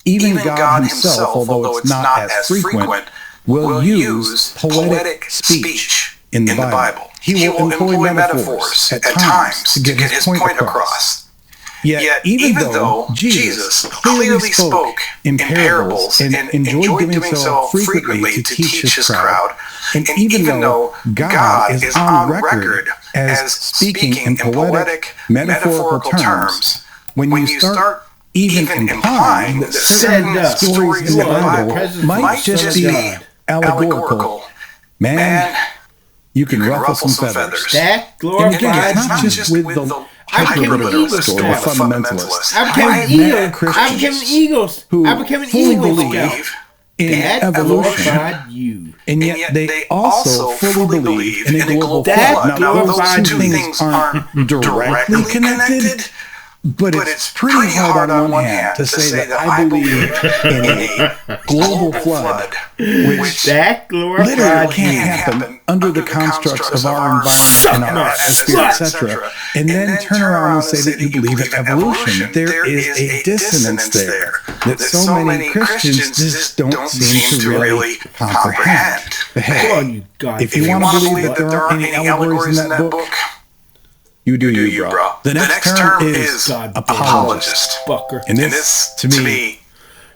Even God himself, although it's not as frequent, will use poetic speech in the Bible. He will employ metaphors at times to get his point across. Yet, even though Jesus clearly spoke in parables and enjoyed doing so frequently to teach his crowd, and even though God is on record as speaking in poetic, metaphorical terms, when you start even implying that certain stories in the Bible might just be allegorical, man, you can ruffle some feathers. That And glorifies again, it's not just with the hyper-literalist or the fundamentalist. I became an Eagles. I became an fully Eagles believe in that evolution, glorified you. and yet they also fully believe in a global That flood. Now, those glorified two you. things aren't directly connected, but it's pretty hard on one hand to say that I believe in a global flood, which That literally glorified can't you. happen under the constructs of our environment and our atmosphere, etc., and then turn around and say that you believe in evolution. There is a dissonance there that so many Christians just don't seem to really comprehend. But Come hey, on, you God. if you want to believe that there aren't any allegories in that book, you do you, bro. The next term is God apologist. Fucker. And this, to me,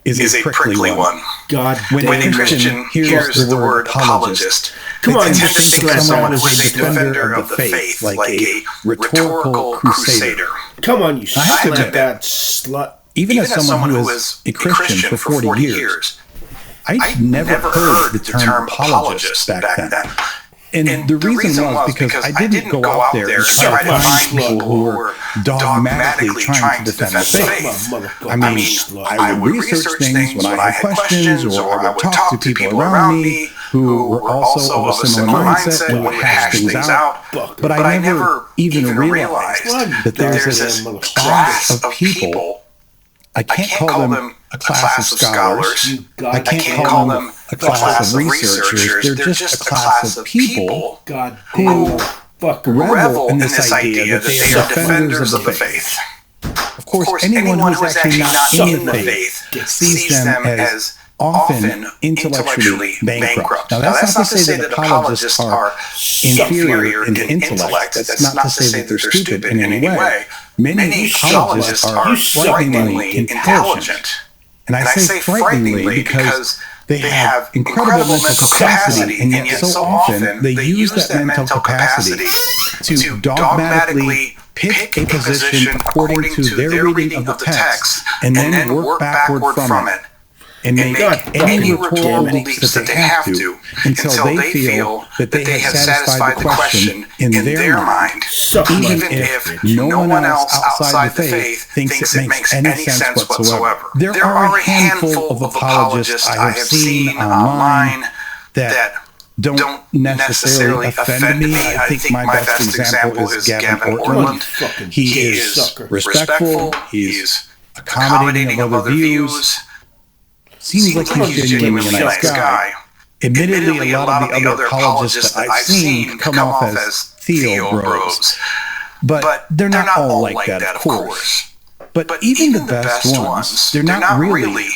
is a prickly one. God When damn a Christian hears the word apologist, Come they on, tend to just think of slap someone that. who is a defender of the faith, like a rhetorical crusader. Come on, you I have to slap admit, that slut. Even as someone who is a Christian for 40 years, I never heard the term apologist back then. And the reason was because I didn't go out there and try to find people who were dogmatically trying to defend the faith. I mean, I would research things when I had questions, or I would talk to people around me who were also of a similar mindset and would hash things out. But I never even realized that there's this class of people. I can't call them a class of scholars. I can't call them a class of researchers. They're just a class of people God who fucker. revel in this idea that they are defenders of the faith. Of course, anyone who is actually not in the faith sees them as often intellectually bankrupt. Now, that's not to say that apologists are inferior in intellect. That's not to say that they're stupid in any way. Many apologists are frighteningly intelligent. And I say frighteningly because they have incredible mental capacity, and yet so often they use that mental capacity to dogmatically pick a position according to their reading of the text and then work backward from it and make any rhetorical leaps that they have to until they feel that they have satisfied the question in their mind, even if no one else outside the faith thinks it makes any sense whatsoever. There are a handful of apologists I have seen online that don't necessarily offend me. I think my best example is Gavin Ortland. He is respectful. He's accommodating of other views. Seems like he's genuinely a nice guy. Admittedly, a lot of the other apologists that I've seen come off as Theo bros. But they're not all like that, of course. But even the best ones, they're not really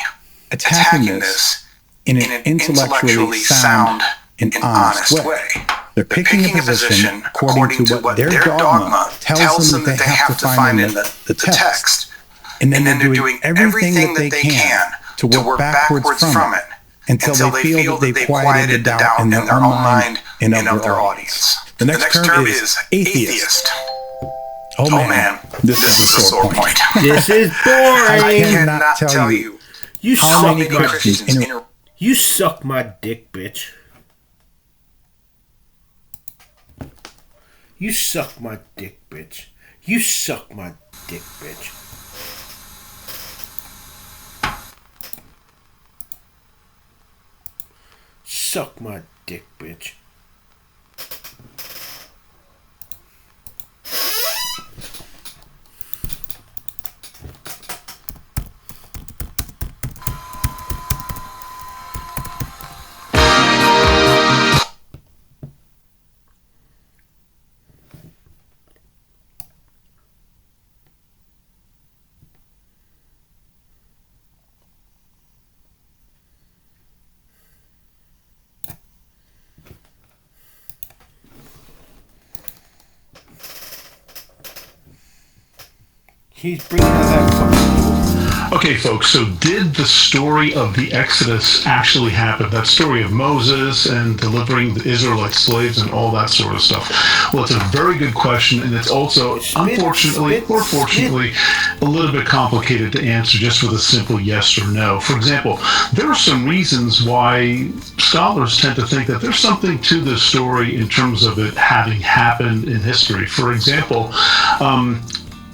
attacking this in an intellectually sound and honest way. They're picking a position according to what their dogma tells them that they have to find in the text. And then they're doing everything that they can to work backwards from it until they feel that they've quieted the doubt in their own mind and of their audience. The next term is atheist. Oh man, this is a sore point. This is boring. I cannot tell you how many Christians You suck my dick, bitch. You suck my dick, bitch. You suck my dick, bitch. Suck my dick, bitch. He's bringing that fucking. Okay, folks, so did the story of the Exodus actually happen? That story of Moses and delivering the Israelite slaves and all that sort of stuff? Well, it's a very good question, and it's also, unfortunately, or fortunately, a little bit complicated to answer just with a simple yes or no. For example, there are some reasons why scholars tend to think that there's something to this story in terms of it having happened in history. For example,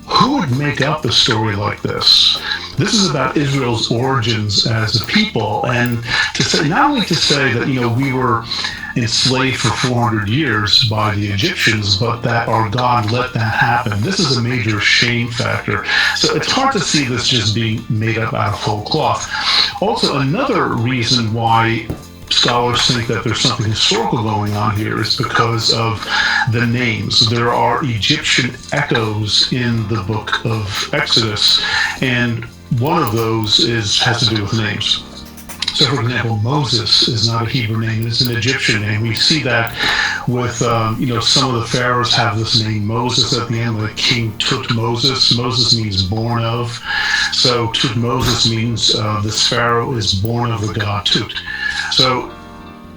who would make up a story like this? This is about Israel's origins as a people, and to say, not only to say that, we were enslaved for 400 years by the Egyptians, but that our God let that happen. This is a major shame factor. So it's hard to see this just being made up out of whole cloth. Also, another reason why scholars think that there's something historical going on here is because of the names. There are Egyptian echoes in the book of Exodus, and one of those has to do with names. So, for example, Moses is not a Hebrew name, it's an Egyptian name. We see that with, some of the pharaohs have this name Moses at the end, like King Tutmoses. Moses means born of. So Tutmoses means this pharaoh is born of the god Tut. So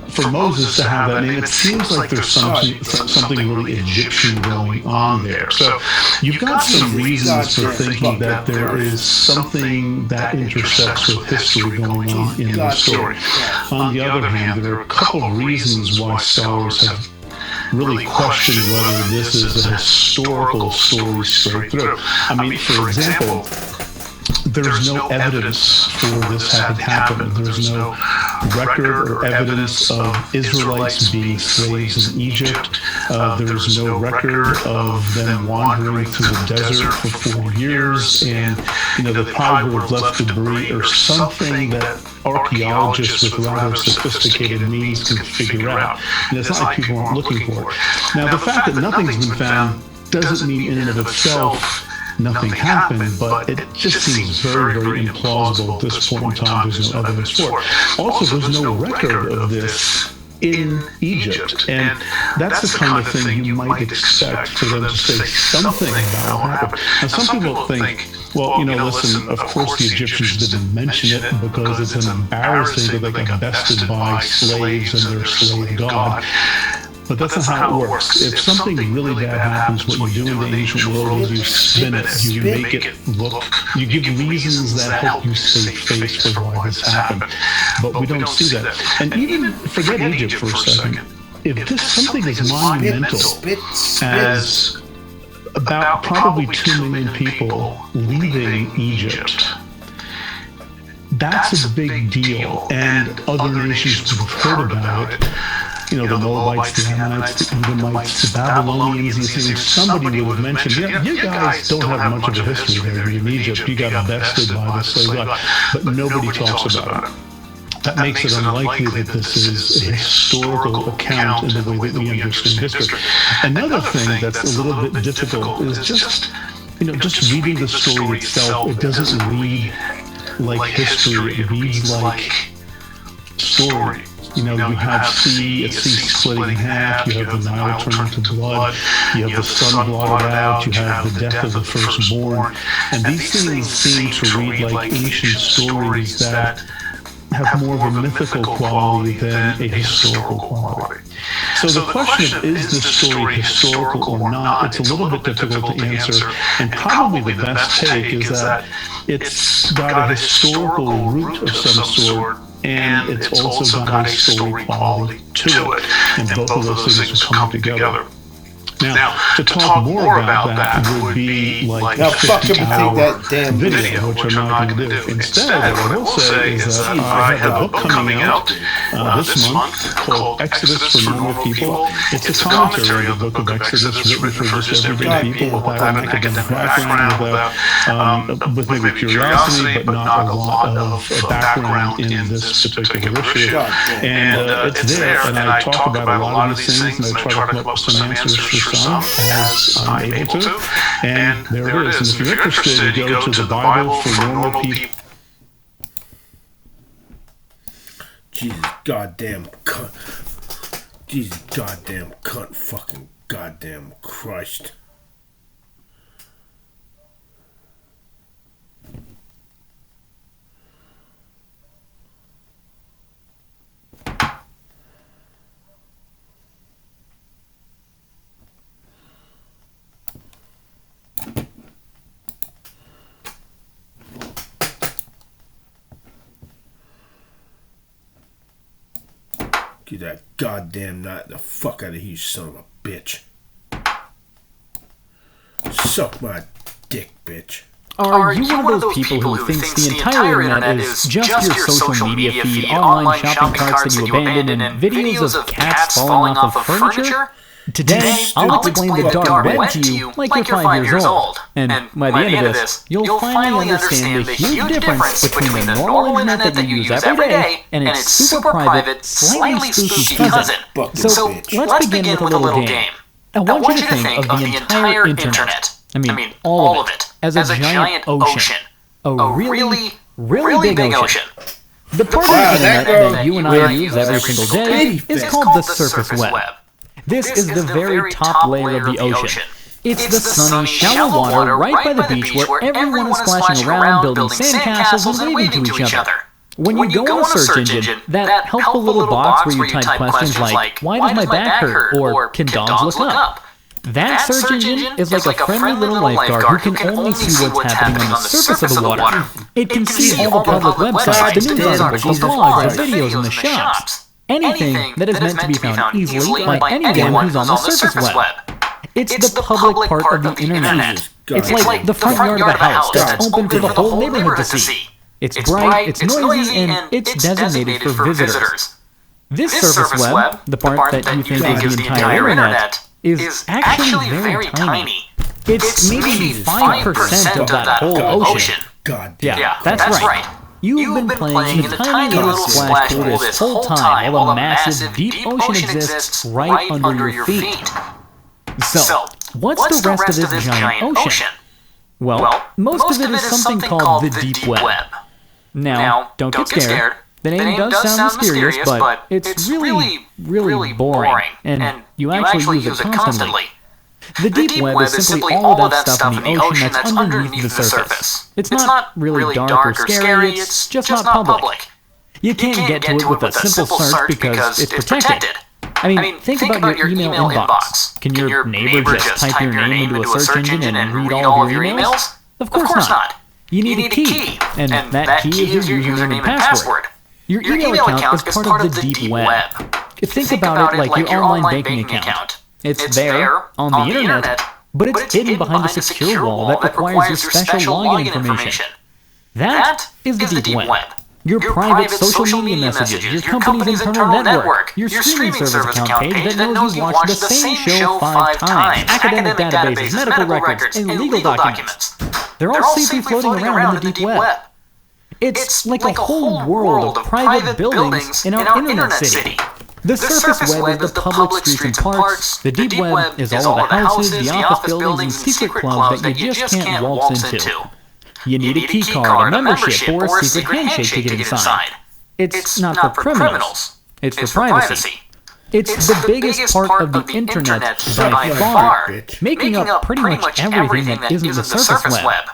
for Moses to have that name, it seems like there's something really Egyptian going on there. So you've got some reasons for thinking that there is something that intersects with history going on in the story. On the other hand, there are a couple of reasons why scholars have really questioned whether this is a historical story straight through. I mean, for example, there's no evidence for this having happened. There's no record or evidence of Israelites being slaves in Egypt. There's no record of them wandering through the desert for 4 years, and they probably would have left debris or something that archaeologists with rather sophisticated means can figure out. And it's not like people aren't looking for it. Now, the fact that nothing's been found doesn't mean in and of itself nothing happened, but it just seems very, very implausible at this point in time. There's no evidence for it. Also, there's no record of this in Egypt, and that's the kind of thing you might expect for them to say something about what happened. Now, some people think Well, listen, of course the Egyptians didn't mention it because it's an embarrassing that they got bested by slaves and their slave god. But that's not how it works. If something really bad happens, what you do in the ancient world is you spin it, you make it look, you give reasons that help you save face for why this happened. But we don't see that. And even forget Egypt for a second. If this something is monumental as about probably 2 million people leaving Egypt, that's a big deal. And other nations would have heard about it. The Moabites, the Ammonites, the Edomites, the Babylonians, somebody would have mentioned, you guys don't have much of a history there in Egypt. You got bested by the slave god. But nobody talks about it. That makes it unlikely that this is a historical account in the way that we understand history. Another thing that's a little bit difficult is just reading the story itself. It doesn't read like history. It reads like story. You have sea splitting in half, you have the Nile turning to blood, you have the sun blotted out, you have the death of the firstborn. And these things seem to read like ancient stories that have more of a mythical quality than a historical quality. So the question of, is this story historical or not, it's a little bit difficult to answer, and probably the best take is that it's got a historical root of some sort, and it's also got a story quality to it, and both of those things will come together. Now, to talk more about that would be like a 50-hour video, which I'm not going to do. Instead, what I will say is that I have a book coming out this month called Exodus for Normal People. It's a commentary of the book of Exodus written for just everyday people without an academic background, with maybe curiosity, but not a lot of background in this particular issue. And it's there, and I talk about a lot of these things, and I try to come up with some answers for some as I'm able to, and there it is. And if you're interested, go to the Bible for Normal People. Jesus goddamn cunt. Jesus goddamn cunt. Fucking goddamn Christ. Get that goddamn knife the fuck out of here, you son of a bitch. Suck my dick, bitch. Are you one of those people who thinks the entire internet is just your social media feed, online shopping carts that you abandon, and videos of cats falling off of furniture? Today, I'll explain the dark web to you like you're 5 years old. And by the end of this, you'll finally understand the huge difference between the normal internet that you use every day and its super private, slightly spooky cousin. So, let's begin with a little game. I want you to think of the entire internet. I mean, all of it, as a giant ocean. A really, really big ocean. The part of the internet that you and I use every single day is called the surface web. This is the very top layer of the ocean. It's the sunny, shallow water right by the beach where everyone is splashing around, building sandcastles and waving to each other. When you go on a search engine, that helpful little box where you type questions like, why does my back hurt, or can dogs look up? That search engine is like a friendly little lifeguard who can only see what's happening on the surface of the water. It can see all the public websites, the news articles, the blogs, the videos, and the shops. Anything that is meant to be found easily by anyone who's on the surface web. It's the public part of the internet. It's like the front yard of a house that's open for the whole neighborhood to see. It's bright, it's noisy, and it's designated for visitors. This surface web, the part that you think is the entire internet, is actually very tiny. It's maybe 5% of that whole ocean. Yeah, that's right. You've been playing in the tiny little splash pool this whole time while the massive, deep ocean exists right under your feet. So, what's the rest of this giant ocean? Well, most of it is something called the deep web. Now, don't get scared. The name does sound mysterious, but it's really, really boring, and you actually use it constantly. The deep web is simply all of that stuff in the ocean that's underneath the surface. It's not really dark or scary, it's just not public. You can't get to it with a simple search because it's protected. I mean, think about your email inbox. Can your neighbor just type your name into a search engine and read all of your emails? Of course not. You need a key, and that key is your username and password. Your email account is part of the deep web. Think about it like your online banking account. It's there on the internet, but it's hidden behind a secure wall that requires your special login information. That is the deep web. Your private social media messages, your company's internal network, your streaming service account page that knows you've watched the same show 5 times, academic databases, medical records, and legal documents. They're all safely floating around in the deep web. It's like a whole world of private buildings in our internet city. The surface web is the public streets and parks. The deep web is all of the houses, the office buildings, and secret clubs that you just can't waltz into. You need a key card, a membership, or a secret handshake to get inside. It's not for criminals. It's for privacy. It's the biggest part of the internet by far, making up pretty much everything that isn't the surface web.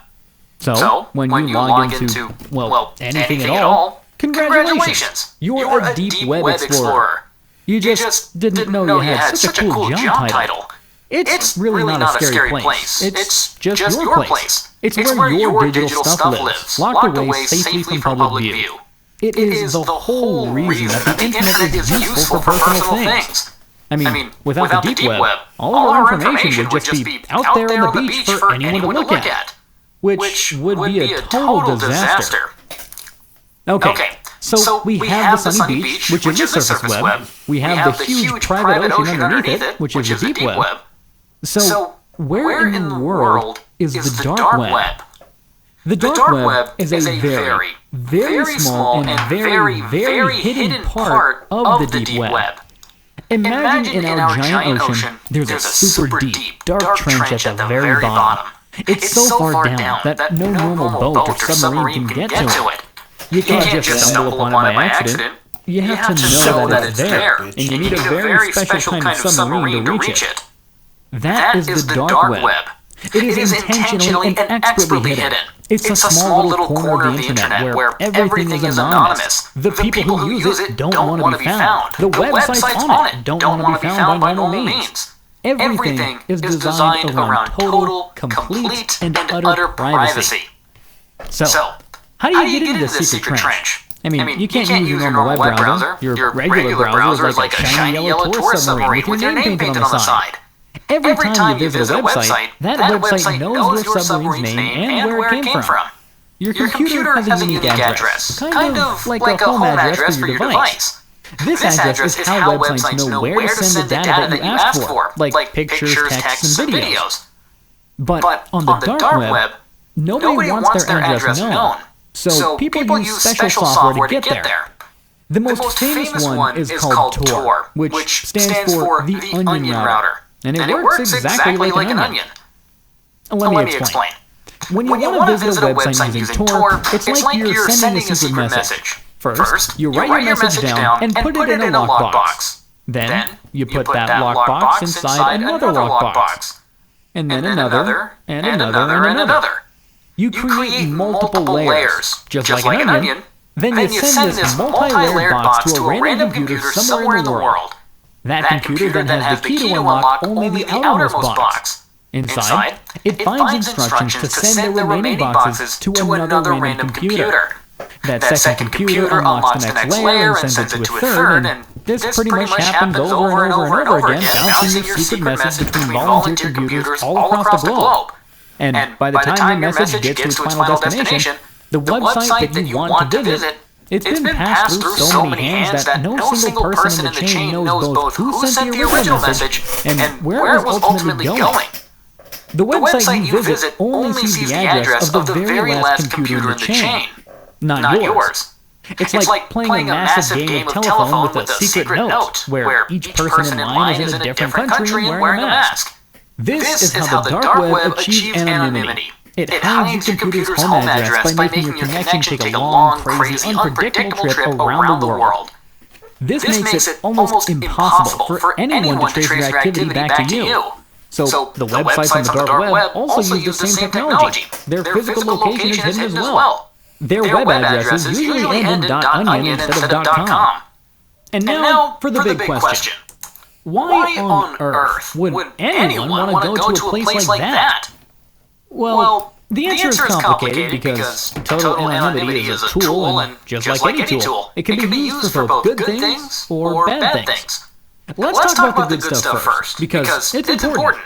So, when you log into, well, anything at all, congratulations! You're a deep web explorer. You just didn't know you had such a cool job title. It's really not a scary place. It's just your place. It's where your digital stuff lives, locked away safely from public view. It is the whole reason that the internet is useful for personal things. I mean, without the deep web, all of our information would just be out there on the beach for anyone to look at, which would be a total disaster. Okay, so we have the sunny beach, which is the surface web. We have the huge private ocean underneath it, which is the deep web. So, where in the world is the dark web? The dark web is a very, very small and very, very hidden part of the deep web. Imagine in our giant ocean, there's a super deep, dark trench at the very bottom. It's so far down that no normal boat or submarine can get to it. You can't just stumble upon it by accident. You have to know that it's there, and you need a very special kind of submarine to reach it. That is the dark web. It is intentionally and expertly hidden. It's a small little corner of the internet where everything is anonymous. The people who use it don't want to be found. The websites on it don't want to be found by normal means. Everything is designed around total, complete, and utter privacy. So, how do you get into the secret trench? I mean, you can't use your normal web browser. Your regular browser is like a shiny yellow tourist submarine with your name painted on the side. Every time you visit a website, that website knows your submarine's name and where it came from. Your computer has a unique address, kind of like a home address for your device. This address is how websites know where to send the data that you asked for, like pictures, texts, and videos. But on the dark web, nobody wants their address known, so people use special software to get there. The most famous one is called Tor, which stands for the Onion Router. And it works exactly like an onion. Let me explain. When you want to visit a website using Tor, it's like you're sending a secret message. First, you write your message down and put it in a lockbox. Then, you put that lockbox inside another lockbox. And then another, and another, and another. You create multiple layers, just like an onion. Then you send this multi-layered box to a random computer somewhere in the world. That computer then has the key to unlock only the outermost box. Inside, it finds instructions to send the remaining boxes to another random computer. That second computer unlocks the next layer and sends it to a third, and this pretty much happens over and over and over again, bouncing your secret message between volunteer computers all across the globe. And by the time your message gets to its final destination, the website that you want to visit, it's been passed through so many hands that no single person in the chain knows both who sent the original message and where it was ultimately going. The website you visit only sees the address of the very last computer in the chain, not yours. It's like playing a massive game of telephone with a secret note, where each person in line is in a different country and wearing a mask. This is how the dark web achieves anonymity. It hides your computer's home address by making your connection take a long, crazy, unpredictable trip around the world. This makes it almost impossible for anyone to trace your activity back to you. So the websites on the dark web also use the same technology. Their physical location is hidden as well. Their web addresses usually end in .onion instead of .com. And now for the big question. Why on earth would anyone want to go to a place like that? Well, the answer is complicated because total anonymity is a tool, and just like any tool, it can be used for both good things or bad things. Let's talk about the good stuff first, because it's important.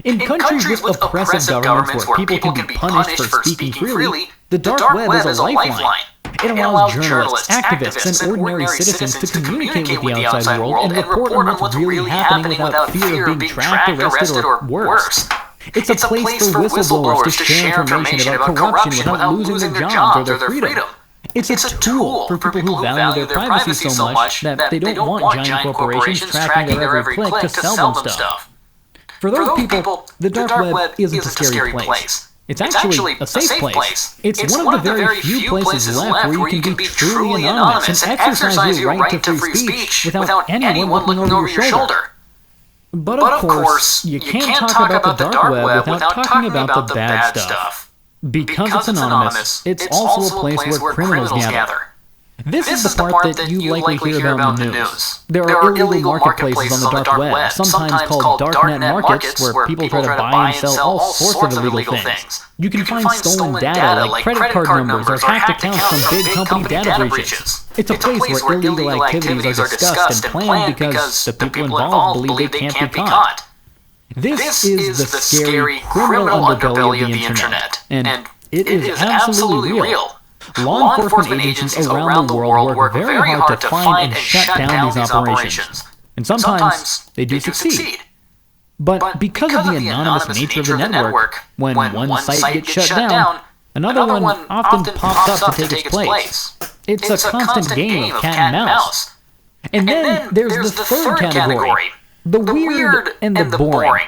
In countries with oppressive governments where people can be punished for speaking freely, the dark web is a lifeline. It allows journalists, activists, and ordinary citizens to communicate with the outside world and report on what's really happening without fear of being tracked, arrested, or worse. It's a place for whistleblowers to share information about corruption without losing their jobs or their freedom. It's a tool for people who value their privacy so much that they don't want giant corporations tracking their every click to sell them stuff. For those people, the dark web isn't a scary place. It's actually a safe place. It's one of the very few places left where you can be truly anonymous and exercise your right to free speech without anyone looking over your shoulder. But of course, you can't talk about the dark web without talking about the bad stuff. Because it's anonymous, it's also a place where criminals gather. This is the part that you likely hear about in the news. There are illegal marketplaces on the dark web, sometimes called darknet markets, where people try to buy and sell all sorts of illegal things. You can find stolen data like credit card numbers or hacked accounts from big company data breaches. It's a place where illegal activities are discussed and planned because the people involved believe they can't be caught. This is the scary criminal underbelly of the internet, and it is absolutely real. Law enforcement agencies around the world work very hard to find and shut down these operations. And sometimes they do succeed. But because of the anonymous nature of the network, when one site gets shut down, another one often pops up to take its place. It's a constant game of cat and mouse. And then there's the third category, the weird and the boring.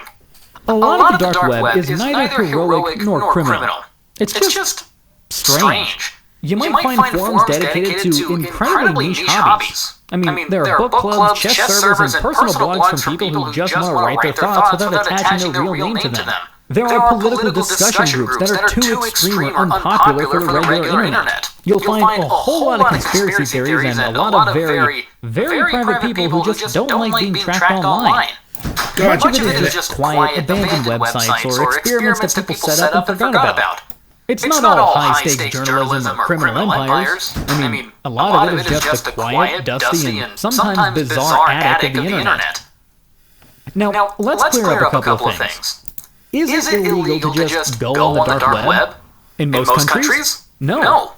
A lot of the dark web is neither heroic nor criminal. It's just strange. You might find forums dedicated to incredibly niche hobbies. I mean, there are book clubs, chess servers, and personal blogs from people who just want to write their thoughts without attaching their real name to them. There are political discussion groups that are too extreme or unpopular for the regular internet. You'll find a whole lot of conspiracy theories and a lot of very, very private people who just don't like being tracked online. Much of it is just quiet, abandoned websites or experiments that people set up and forgot about. It's not all high-stakes journalism or criminal empires. I mean, a lot of it is just the quiet, dusty, and sometimes bizarre attic of the internet. Now, let's clear up a couple of things. Is it illegal to just go on the dark web? In most countries? No.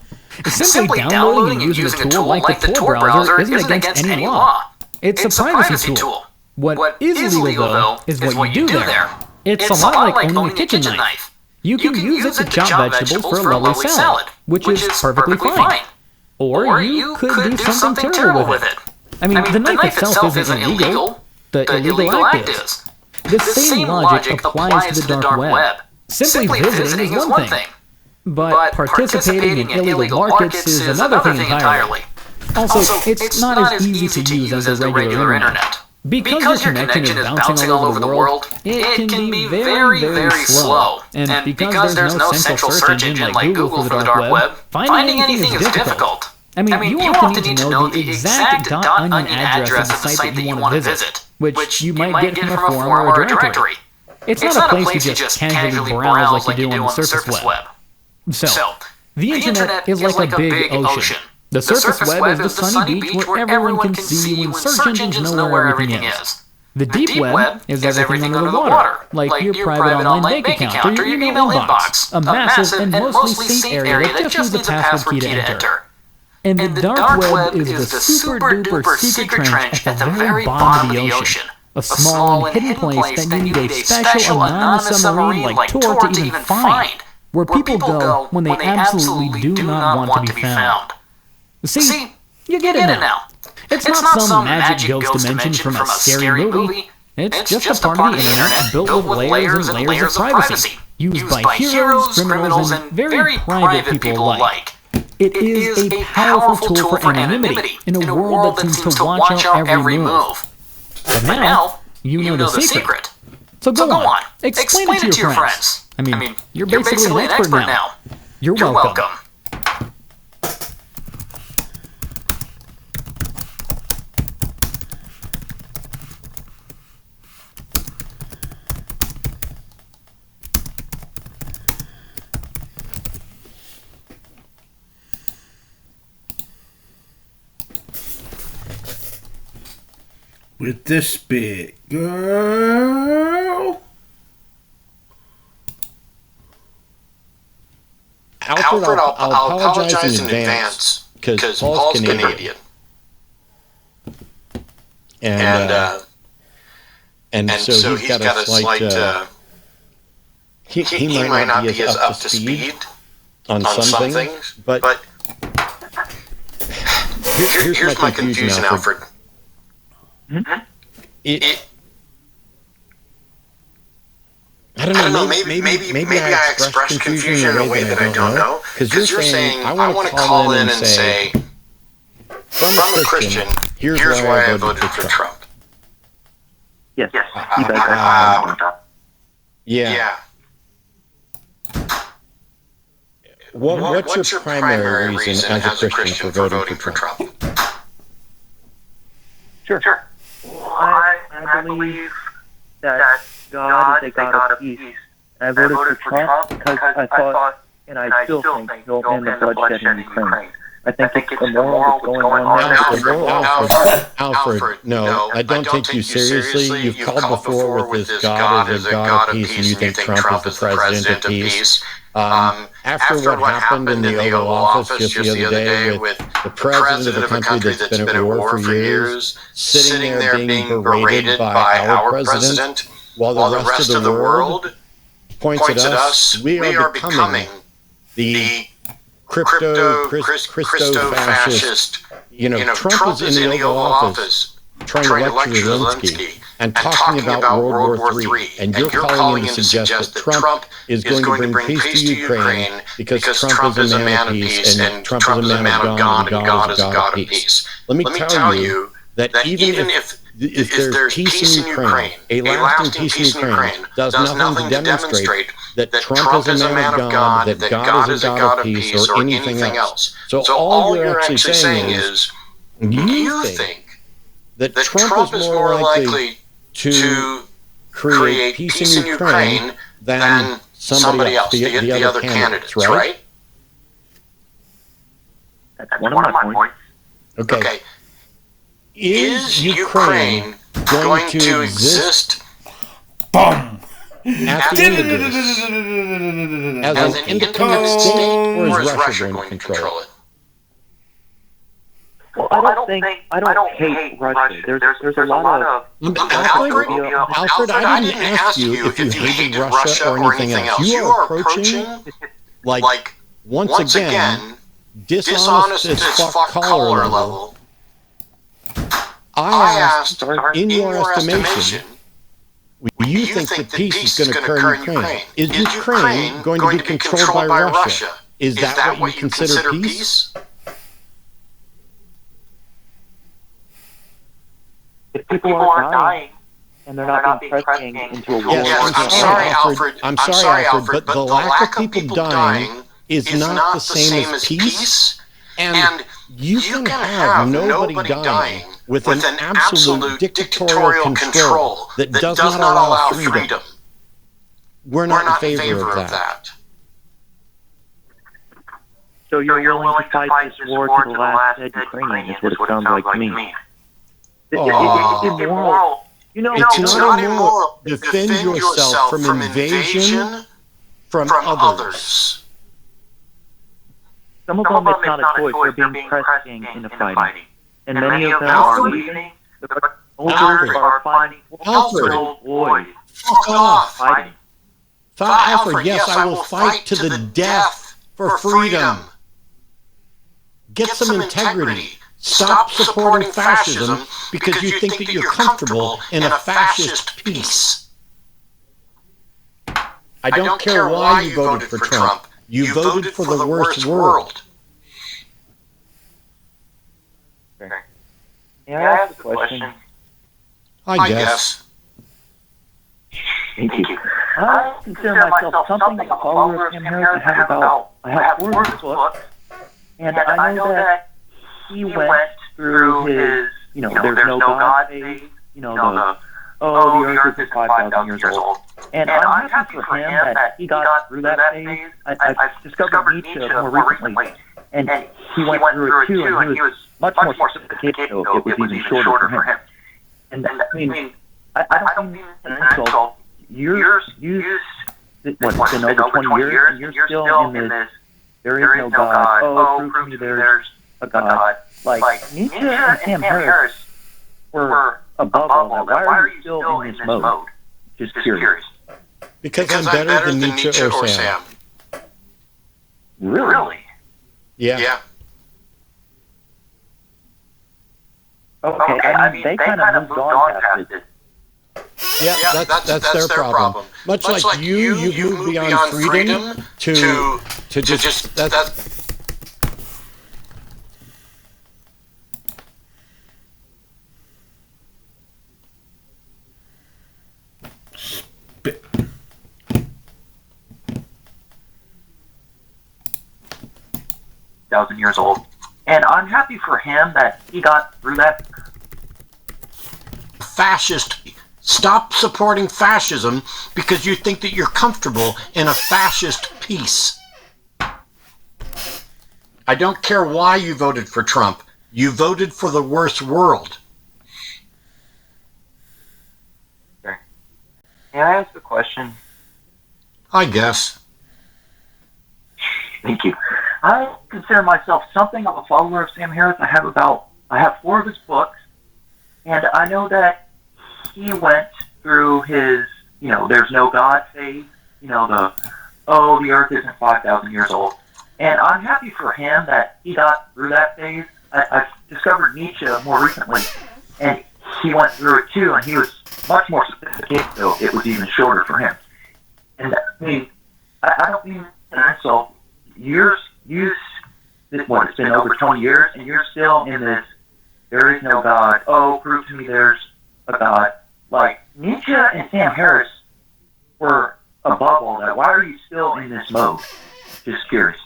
Simply downloading and using a tool like the Tor browser isn't against any law. It's a privacy tool. What is illegal, though, is what you do there. It's a lot like owning a kitchen knife. You can use it to chop vegetables for a lovely salad, which is perfectly fine. Or you could do something terrible with it. I mean, the knife itself isn't illegal. The illegal act is. The same logic applies to the dark web. Simply visiting is one thing, but participating in illegal markets is another thing entirely. Also, it's not as easy to use as the regular internet. Because your connection is bouncing all over the world, it can be very, very slow. And because there's no central search engine like Google for the dark web, finding anything is difficult. I mean, you often need to know the exact .onion address of the site that you want to visit, which you might get from a forum or a directory. It's not a place you just casually browse like you do on the surface web. So, the internet is like a big ocean. The surface web is the sunny beach where everyone can see you and search engines know where everything is. The deep web is everything under the water, like your private online bank account or your email inbox, a massive and mostly safe area that just needs a password key to enter. And the dark web is the super-duper secret trench at the very bottom of the ocean, a small and hidden place that you need a special anonymous submarine like Tor to even find, where people go when they absolutely do not want to be found. See, you get it now. It's not some magic ghost dimension from a scary movie. It's just a part of the internet built with layers and layers of privacy, used by heroes, criminals, and very private people alike. It is a powerful tool for anonymity in a world that seems to watch out every move. But now, you know the secret. So go on. Explain it to your friends. I mean, you're basically an expert now. You're welcome. With this big girl. Alfred, I'll apologize in advance because Paul's Canadian. And so he's got a slight he might not be as up to speed on some things, but here's my confusion, Alfred. I don't know. Maybe I expressed confusion in a way that I don't know. Because you're saying I want to call in and say, from a Christian, here's why I voted for Trump. Yes. Yeah. What's your primary reason as a Christian for voting for Trump? Sure. Well, I believe that God is a God of peace. I voted for Trump because I thought, and I still think, he'll end the bloodshed in Ukraine. I think it's immoral what's going on there. Alfred, no, I don't take you seriously. You've called before with this God is a God of peace, and you think Trump is the president of peace. After what happened in the Oval Office just the other day with the president of a country that's been at war for years, sitting there being berated by our president, while the rest of the world points at us, we are becoming the Christo-fascist. Trump is in the Oval Office trying to lecture Zelensky and talking about World War III, and you're calling him to suggest that Trump is going to bring peace to Ukraine because Trump is a man of peace, and Trump is a man of God, and God is a God of peace. Let me tell you that even if there's peace in Ukraine, a lasting peace in Ukraine, does nothing to demonstrate that Trump is a man of God, that God is a God of peace, or anything else. So all you're actually saying is, you think that Trump is more likely to create peace in Ukraine than somebody else, the other candidates, right? That's one of my points. Okay. Is Ukraine going to exist Boom! at the end of this as an independent state, or is Russia going to control it? Well, I don't hate Russia. There's a lot of... Alfred, I didn't ask you if you hated Russia or anything else. You are approaching, like, once again, dishonest as fuck caller level. I asked, in your estimation, you think that peace is going to occur in Ukraine. Is Ukraine going to be controlled by Russia? Is that what you consider peace? If people aren't dying and they're not being pressed into a war, I'm sorry, Alfred, but the lack of people dying is not the same as peace, and you can have nobody dying with an absolute dictatorial control that does not allow freedom. We're not in favor of that. So you're willing to fight this war to the last dead Ukrainian, is what it sounds like to me. It's immoral. It's not immoral. Defend yourself from invasion from others. Some of them, it's not a choice. They're being pressed into fighting. And many of them are leaving. The soldiers are fighting for old boys. Fuck off. Fighting. Alfred, yes, I will fight to the death for freedom. Get some integrity. Stop supporting fascism because you think that you're comfortable in a fascist peace. I don't care why you voted for Trump. You voted for the worst world. May I ask a question? I guess. Thank you. I consider myself something of a follower of Sam Harris. I have 4 of his books, and I know that he went through his, there's no God phase, the earth isn't 5,000 years old. And I'm happy for him that he got through that phase. I've discovered Nietzsche more recently, and he went through it too, and he was much more sophisticated, so it was even shorter for him. And I mean, I don't mean an insult. It's been over 20 years, and you're still in this, there is no God. Oh, prove to me there's a God. Like, Nietzsche and Sam Harris were above all that. Why are you still in this mode? Just curious. Because I'm better than Nietzsche or Sam. Really? Yeah. Okay, I mean, they kind of moved on past it. Yeah, that's their problem. Much like you've moved beyond freedom to just that's. Years old, and I'm happy for him that he got through that. Fascist. Stop supporting fascism because you think that you're comfortable in a fascist peace. I don't care why you voted for Trump. You voted for the worst world. Okay. May I ask a question? I guess. Thank you. I consider myself something of a follower of Sam Harris. I have 4 of his books, and I know that he went through his, there's no God phase, the earth isn't 5,000 years old. And I'm happy for him that he got through that phase. I've discovered Nietzsche more recently, and he went through it too, and he was much more sophisticated, so it was even shorter for him. And I mean, I don't mean an insult. It's been over 20 years, and you're still in this, there is no God. Oh, prove to me there's a God. Like, Nietzsche and Sam Harris were above all that. Why are you still in this mode? Just curious.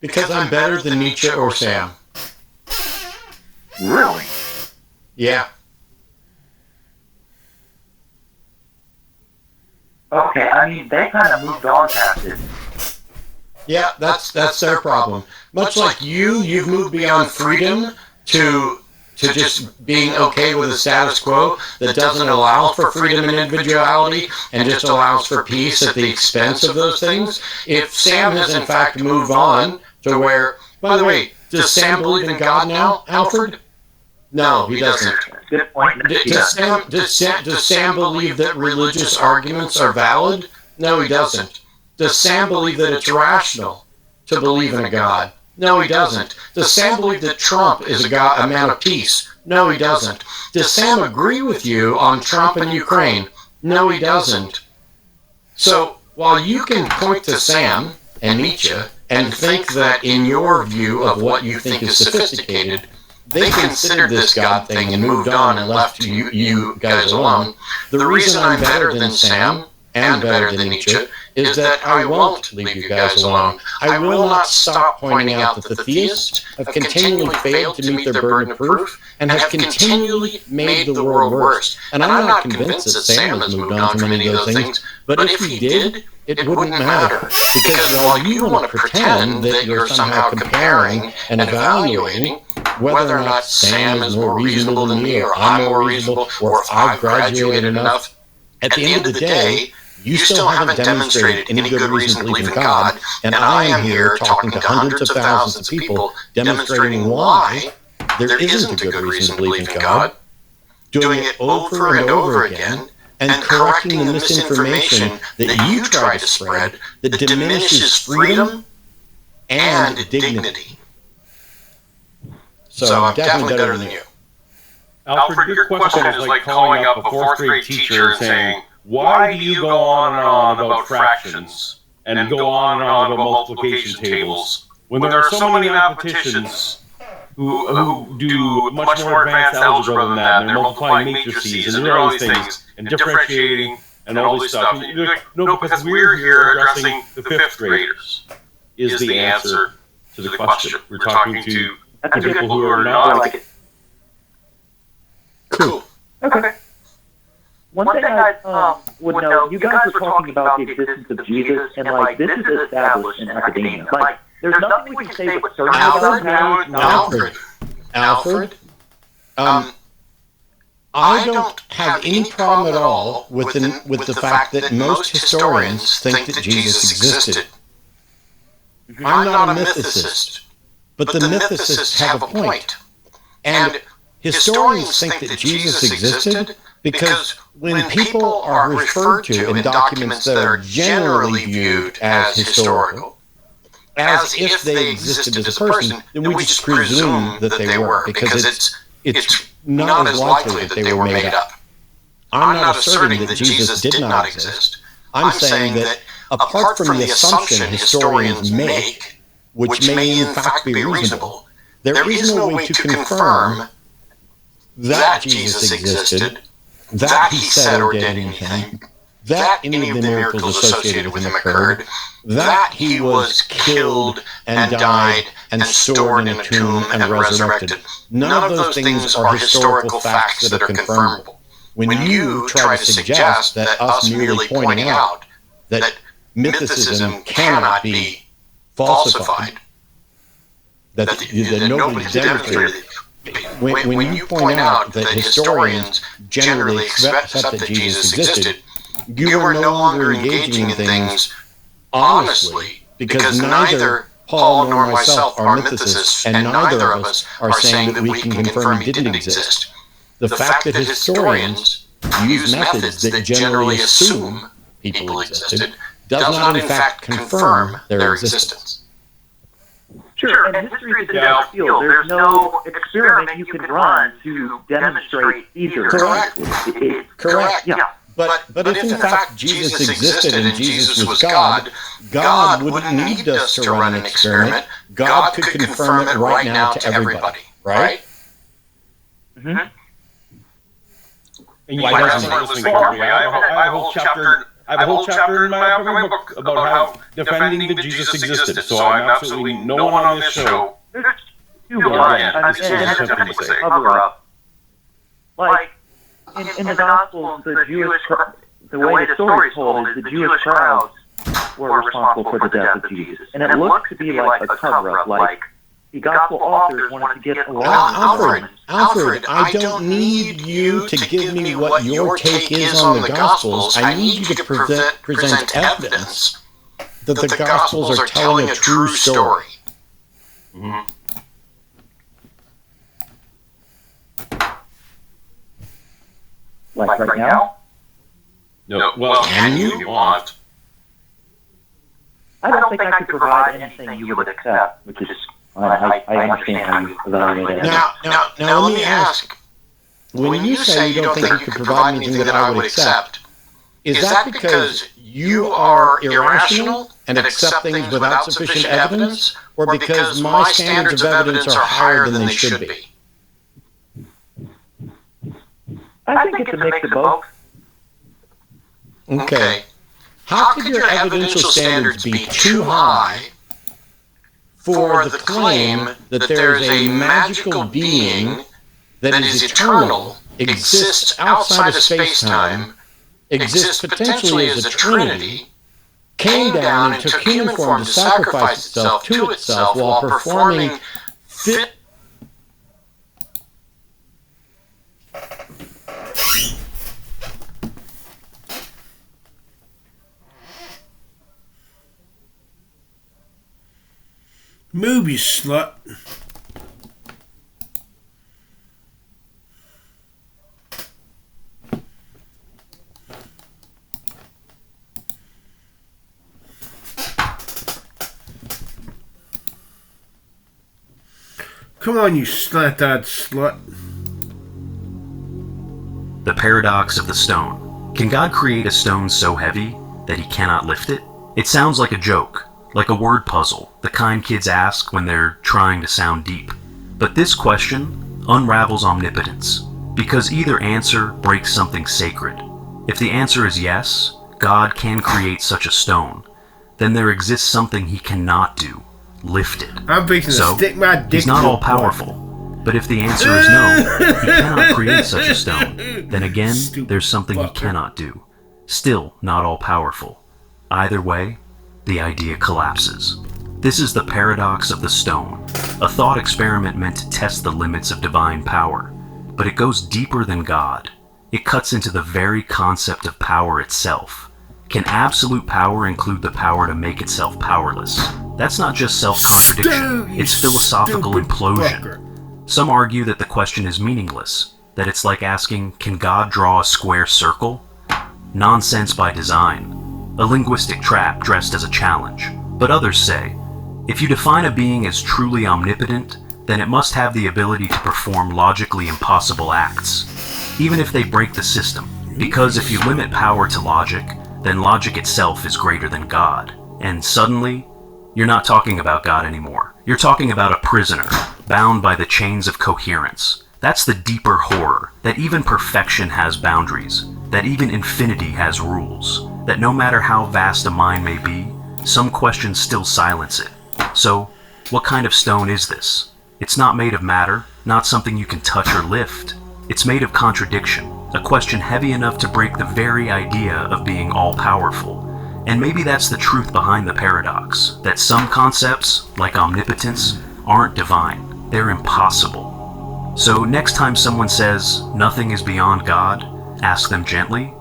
Because I'm better than Nietzsche or Sam. Really? Yeah. Okay, I mean, they kind of moved on past it. Yeah, that's their problem. Much like you've moved beyond freedom to just being okay with a status quo that doesn't allow for freedom and individuality and just allows for peace at the expense of those things. If Sam has in fact moved on to where, by the way, does Sam believe in God now, Alfred? No, he doesn't. Good point. Does Sam believe that religious arguments are valid? No, he doesn't. Does Sam believe that it's rational to believe in a God? No, he doesn't. Does Sam believe that Trump is a man of peace? No, he doesn't. Does Sam agree with you on Trump and Ukraine? No, he doesn't. So, while you can point to Sam and Nietzsche and think that in your view of what you think is sophisticated, they considered this God thing and moved on and left you guys alone. The reason I'm better than Sam and better than Nietzsche is that I won't leave you guys alone. I will not stop pointing out that the theists have continually failed to meet their burden of proof and have continually made the world worse. And I'm not convinced that Sam has moved on from any of those things, but if he did, it wouldn't matter. Because while you want to pretend that you're somehow comparing and evaluating whether or not Sam is more reasonable than me, or I'm more reasonable, or if I've graduated enough, at the end of the day, you still haven't demonstrated any good reason to believe in God, and I am here talking to hundreds of thousands of people demonstrating why there isn't a good reason to believe in God, doing it over and over again, and correcting the misinformation that you try to spread that diminishes freedom and dignity. So I'm definitely better than you. Alfred, your question is like calling up a 4th grade teacher and saying, why do you go on and on about fractions and go on and on about multiplication tables when there are so many mathematicians who do much more advanced algebra than that, and they're multiplying matrices and doing all these things and differentiating and all this stuff. And you're like, no, because we're here addressing the fifth graders is the answer to the question. We're talking to people who are not like it. Cool. Okay. One thing I would know, you guys were talking about the existence of Jesus, and like this is established in academia. Like, there's nothing we can say with certainty about Alfred. I don't have any problem at all with the fact that most historians think that Jesus existed. I'm not a mythicist, but the mythicists have a point. And historians think that Jesus existed because when people are referred to in documents that are generally viewed as historical, as if they existed as a person, then we just presume that they were, because it's not as likely that they were made up. I'm not asserting that Jesus did not exist. I'm saying that apart from the assumption historians make, which may in fact be reasonable, there is no way to confirm that Jesus existed, that he said or did anything, that any of the miracles associated with him occurred, that he was killed and died and stored in a tomb and resurrected. None of those things are historical facts that are confirmable. When you try to suggest that us merely pointing out that mythicism cannot be falsified, that nobody's demonstrated, when you point out that historians generally accept that Jesus existed, you are no longer engaging in things honestly, because neither Paul nor myself are mythicists, and neither of us are saying that we can confirm he didn't exist. The fact that historians use methods that generally assume people existed does not in fact confirm their existence. Sure, and history is a dark field. There's no experiment you can run to demonstrate either. Correct. Correct. Yeah. But if in fact Jesus existed and Jesus was God, God wouldn't need us to run an experiment. God could confirm it right now to everybody, right? Mm-hmm. And you guys aren't listening to me. I have a whole chapter in my book about how defending that Jesus existed. So I'm absolutely no one on this show. There's too much. Cover up. Like, in the Gospels, the way the story is told is the Jewish crowds were responsible for the death of Jesus. And it looks to be like a cover-up, like the Gospel authors wanted to get along. Alfred, I don't need you to give me what your take is on the Gospels. I need you to present evidence that the Gospels are telling a true story. Mm-hmm. Like right now? No. Well, can you want? I don't think I could provide anything you would accept, which is, I understand how you evaluate it. Now let me ask, when you say you don't think you could provide anything that I would accept, is that because you are irrational and accept things without sufficient evidence, or because my standards of evidence are higher than they should be? I think it's a mix of both. Okay. How could your evidential standards be too high for the claim that there is a magical being that is eternal, exists outside of space-time, exists potentially as a trinity, came down and took human form to sacrifice itself to itself while performing fit Move, you slut. Come on, you slant-eyed slut. The paradox of the stone. Can God create a stone so heavy that he cannot lift it? It sounds like a joke, like a word puzzle, the kind kids ask when they're trying to sound deep. But this question unravels omnipotence, because either answer breaks something sacred. If the answer is yes, God can create such a stone, then there exists something he cannot do. Lift it. I'm fixing to stick my dick. He's not all powerful. But if the answer is no, he cannot create such a stone, then again, there's something he cannot do. Still not all powerful. Either way, the idea collapses. This is the paradox of the stone, a thought experiment meant to test the limits of divine power. But it goes deeper than God. It cuts into the very concept of power itself. Can absolute power include the power to make itself powerless? That's not just self-contradiction, it's philosophical implosion. Some argue that the question is meaningless, that it's like asking, can God draw a square circle? Nonsense by design, a linguistic trap dressed as a challenge. But others say, if you define a being as truly omnipotent, then it must have the ability to perform logically impossible acts, even if they break the system. Because if you limit power to logic, then logic itself is greater than God. And suddenly, you're not talking about God anymore. You're talking about a prisoner, bound by the chains of coherence. That's the deeper horror, that even perfection has boundaries, that even infinity has rules, that no matter how vast a mind may be, some questions still silence it. So, what kind of stone is this? It's not made of matter, not something you can touch or lift. It's made of contradiction, a question heavy enough to break the very idea of being all-powerful. And maybe that's the truth behind the paradox, that some concepts, like omnipotence, aren't divine, they're impossible. So next time someone says, nothing is beyond God, ask them gently,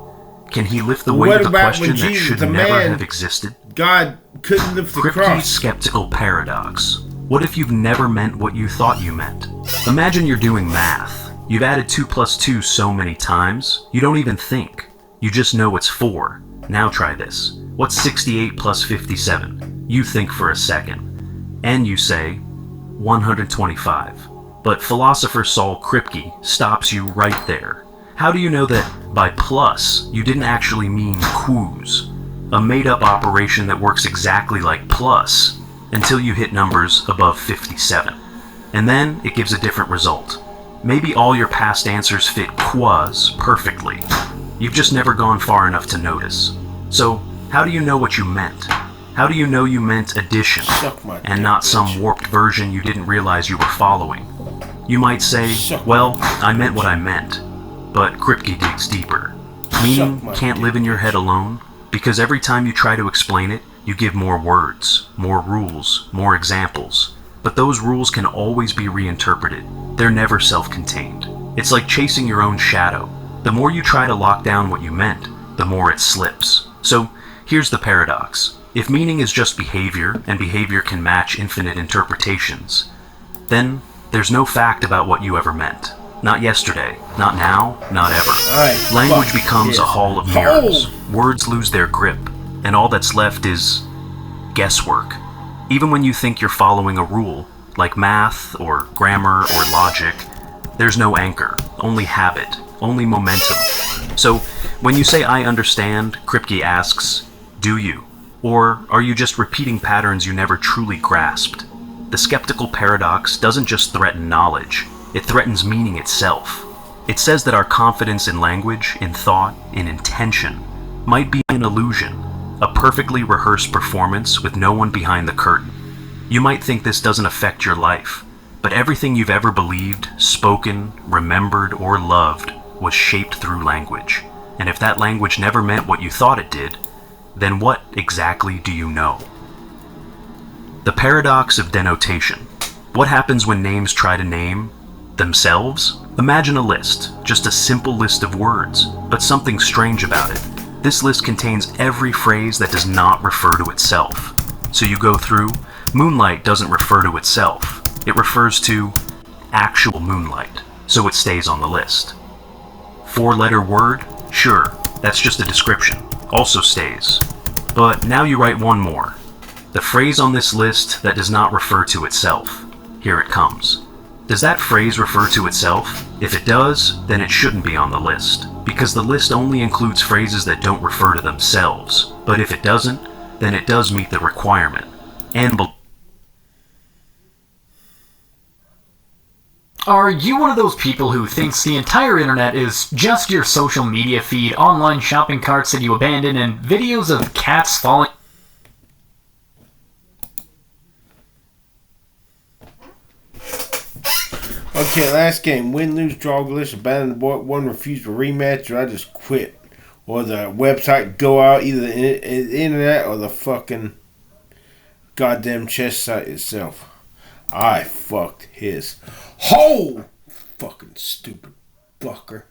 can he lift the weight of the question that should never have existed? God couldn't lift the cross. Kripke's skeptical paradox. What if you've never meant what you thought you meant? Imagine you're doing math. You've added 2 plus 2 so many times, you don't even think. You just know it's 4. Now try this. What's 68 plus 57? You think for a second. And you say, 125. But philosopher Saul Kripke stops you right there. How do you know that by plus, you didn't actually mean quoos? A made-up operation that works exactly like plus, until you hit numbers above 57. And then it gives a different result. Maybe all your past answers fit quas perfectly. You've just never gone far enough to notice. So, how do you know what you meant? How do you know you meant addition, and not some warped version you didn't realize you were following? You might say, well, I meant what I meant. But Kripke digs deeper. Meaning can't live in your head alone, because every time you try to explain it, you give more words, more rules, more examples. But those rules can always be reinterpreted. They're never self-contained. It's like chasing your own shadow. The more you try to lock down what you meant, the more it slips. So, here's the paradox. If meaning is just behavior, and behavior can match infinite interpretations, then there's no fact about what you ever meant. Not yesterday, not now, not ever. Language becomes a hall of mirrors. Words lose their grip, and all that's left is guesswork. Even when you think you're following a rule, like math, or grammar, or logic, there's no anchor, only habit, only momentum. So, when you say I understand, Kripke asks, do you? Or are you just repeating patterns you never truly grasped? The skeptical paradox doesn't just threaten knowledge, it threatens meaning itself. It says that our confidence in language, in thought, in intention, might be an illusion, a perfectly rehearsed performance with no one behind the curtain. You might think this doesn't affect your life, but everything you've ever believed, spoken, remembered, or loved was shaped through language. And if that language never meant what you thought it did, then what exactly do you know? The paradox of denotation. What happens when names try to name themselves? Imagine a list, just a simple list of words, but something strange about it. This list contains every phrase that does not refer to itself. So you go through, moonlight doesn't refer to itself. It refers to actual moonlight, so it stays on the list. 4-letter word? Sure, that's just a description, also stays. But now you write one more. The phrase on this list that does not refer to itself. Here it comes. Does that phrase refer to itself? If it does, then it shouldn't be on the list, because the list only includes phrases that don't refer to themselves. But if it doesn't, then it does meet the requirement. And Are you one of those people who thinks the entire internet is just your social media feed, online shopping carts that you abandon, and videos of cats falling... Okay, last game. Win, lose, draw, glitch, abandon the board, one refuse to rematch, or I just quit. Or the website go out, either the internet or the fucking goddamn chess site itself. I fucked his whole fucking stupid fucker.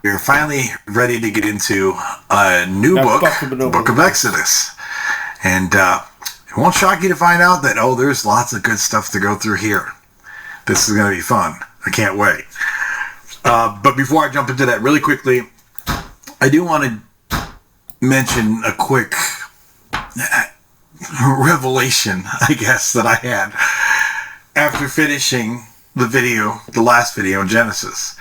We're finally ready to get into a new book, Book of Exodus. And it won't shock you to find out that, there's lots of good stuff to go through here. This is going to be fun. I can't wait. But before I jump into that really quickly, I do want to mention a quick revelation, I guess, that I had after finishing the last video in Genesis.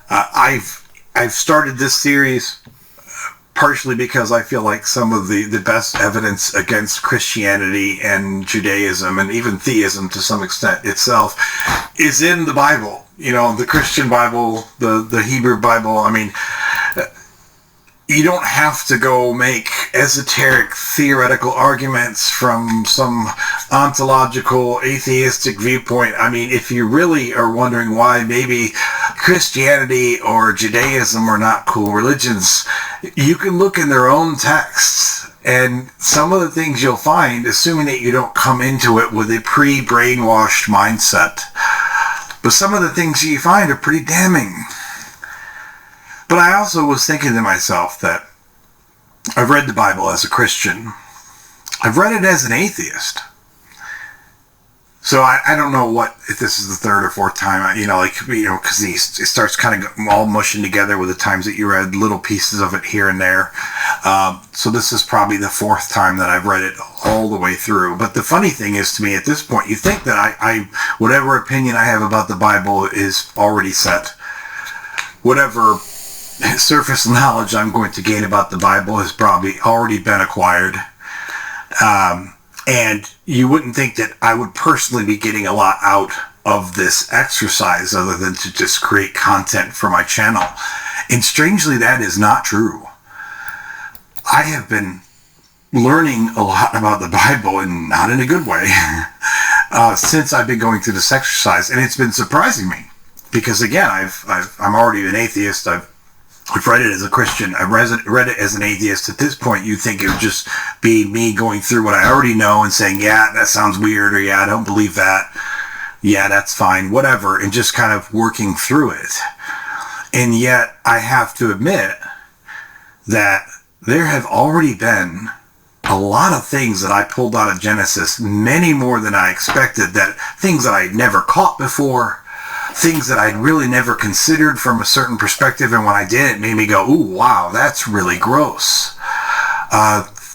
I've started this series partially because I feel like some of the best evidence against Christianity and Judaism and even theism to some extent itself is in the Bible. You know, the Christian Bible, the Hebrew Bible. I mean, you don't have to go make esoteric theoretical arguments from some ontological atheistic viewpoint. I mean, if you really are wondering why maybe Christianity or Judaism are not cool religions, you can look in their own texts, and some of the things you'll find, assuming that you don't come into it with a pre-brainwashed mindset, but some of the things you find are pretty damning. But I also was thinking to myself that I've read the Bible as a Christian. I've read it as an atheist. So I don't know if this is the third or fourth time, because it starts kind of all mushing together with the times that you read little pieces of it here and there. So this is probably the fourth time that I've read it all the way through. But the funny thing is, to me at this point, you think that I whatever opinion I have about the Bible is already set. Whatever surface knowledge I'm going to gain about the Bible has probably already been acquired. And you wouldn't think that I would personally be getting a lot out of this exercise other than to just create content for my channel. And strangely, that is not true. I have been learning a lot about the Bible, and not in a good way, since I've been going through this exercise. And it's been surprising me because, again, I'm already an atheist. I've read it as a Christian. I've read it as an atheist. At this point, you'd think it would just be me going through what I already know and saying, yeah, that sounds weird, or yeah, I don't believe that. Yeah, that's fine, whatever, and just kind of working through it. And yet, I have to admit that there have already been a lot of things that I pulled out of Genesis, many more than I expected, things that I'd never caught before, things that I'd really never considered from a certain perspective, and when I did, it made me go, ooh, wow, that's really gross.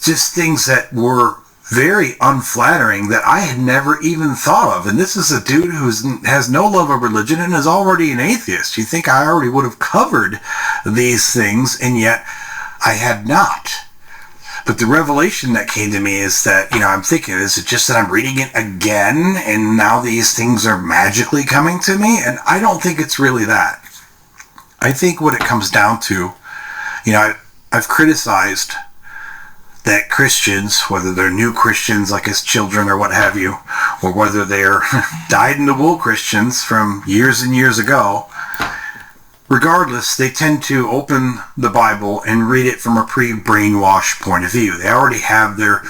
Just things that were very unflattering that I had never even thought of. And this is a dude who has no love of religion and is already an atheist. You think I already would have covered these things, and yet I had not. But the revelation that came to me is that, I'm thinking, is it just that I'm reading it again and now these things are magically coming to me? And I don't think it's really that. I think what it comes down to, I've criticized that Christians, whether they're new Christians like as children or what have you, or whether they're dyed-in-the-wool Christians from years and years ago, regardless, they tend to open the Bible and read it from a pre-brainwashed point of view. They already have their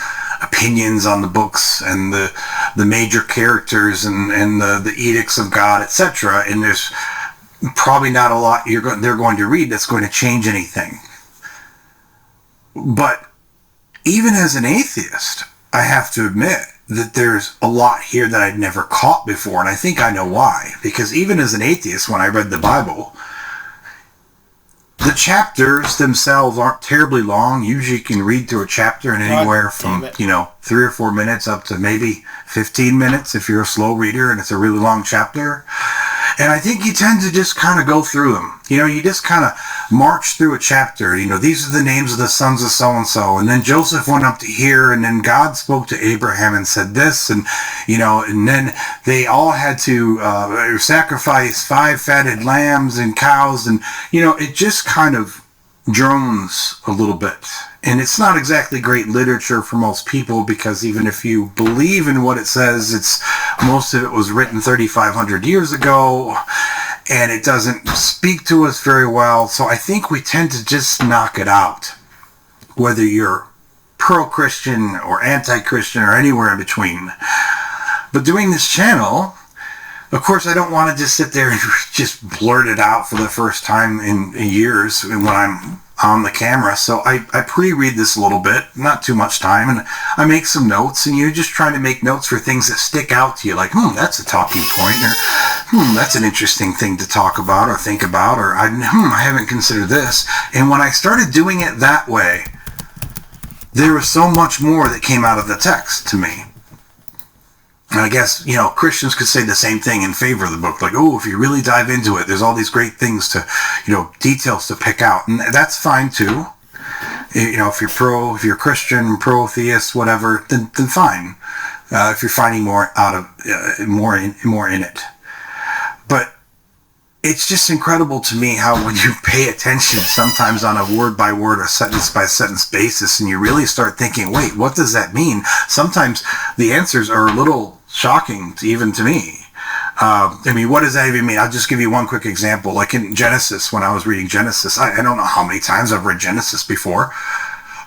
opinions on the books and the major characters and the edicts of God, etc. And there's probably not a lot they're going to read that's going to change anything. But even as an atheist, I have to admit that there's a lot here that I'd never caught before, and I think I know why. Because even as an atheist, when I read the Bible, The chapters themselves aren't terribly long. Usually you can read through a chapter in anywhere from, 3 or 4 minutes up to maybe 15 minutes if you're a slow reader and it's a really long chapter. And I think you tend to just kind of go through them. You just kind of march through a chapter. These are the names of the sons of so-and-so. And then Joseph went up to here, and then God spoke to Abraham and said this. And, and then they all had to sacrifice 5 fatted lambs and cows. And, it just kind of drones a little bit. And it's not exactly great literature for most people, because even if you believe in what it says, most of it was written 3,500 years ago, and it doesn't speak to us very well. So I think we tend to just knock it out, whether you're pro-Christian or anti-Christian or anywhere in between. But doing this channel, of course, I don't want to just sit there and just blurt it out for the first time in years when I'm on the camera. So I pre-read this a little bit, not too much time, and I make some notes, and you're just trying to make notes for things that stick out to you, like, that's a talking point, or that's an interesting thing to talk about or think about, or I haven't considered this. And when I started doing it that way, there was so much more that came out of the text to me. And I guess, Christians could say the same thing in favor of the book. Like, if you really dive into it, there's all these great things to, details to pick out. And that's fine too. If you're Christian, pro-theist, whatever, then fine. If you're finding more out of, more in it. But it's just incredible to me how when you pay attention sometimes on a word by word or sentence by sentence basis, and you really start thinking, wait, what does that mean? Sometimes the answers are a little shocking even to me. What does that even mean? I'll just give you one quick example. Like in Genesis, when I was reading Genesis, I don't know how many times I've read Genesis before,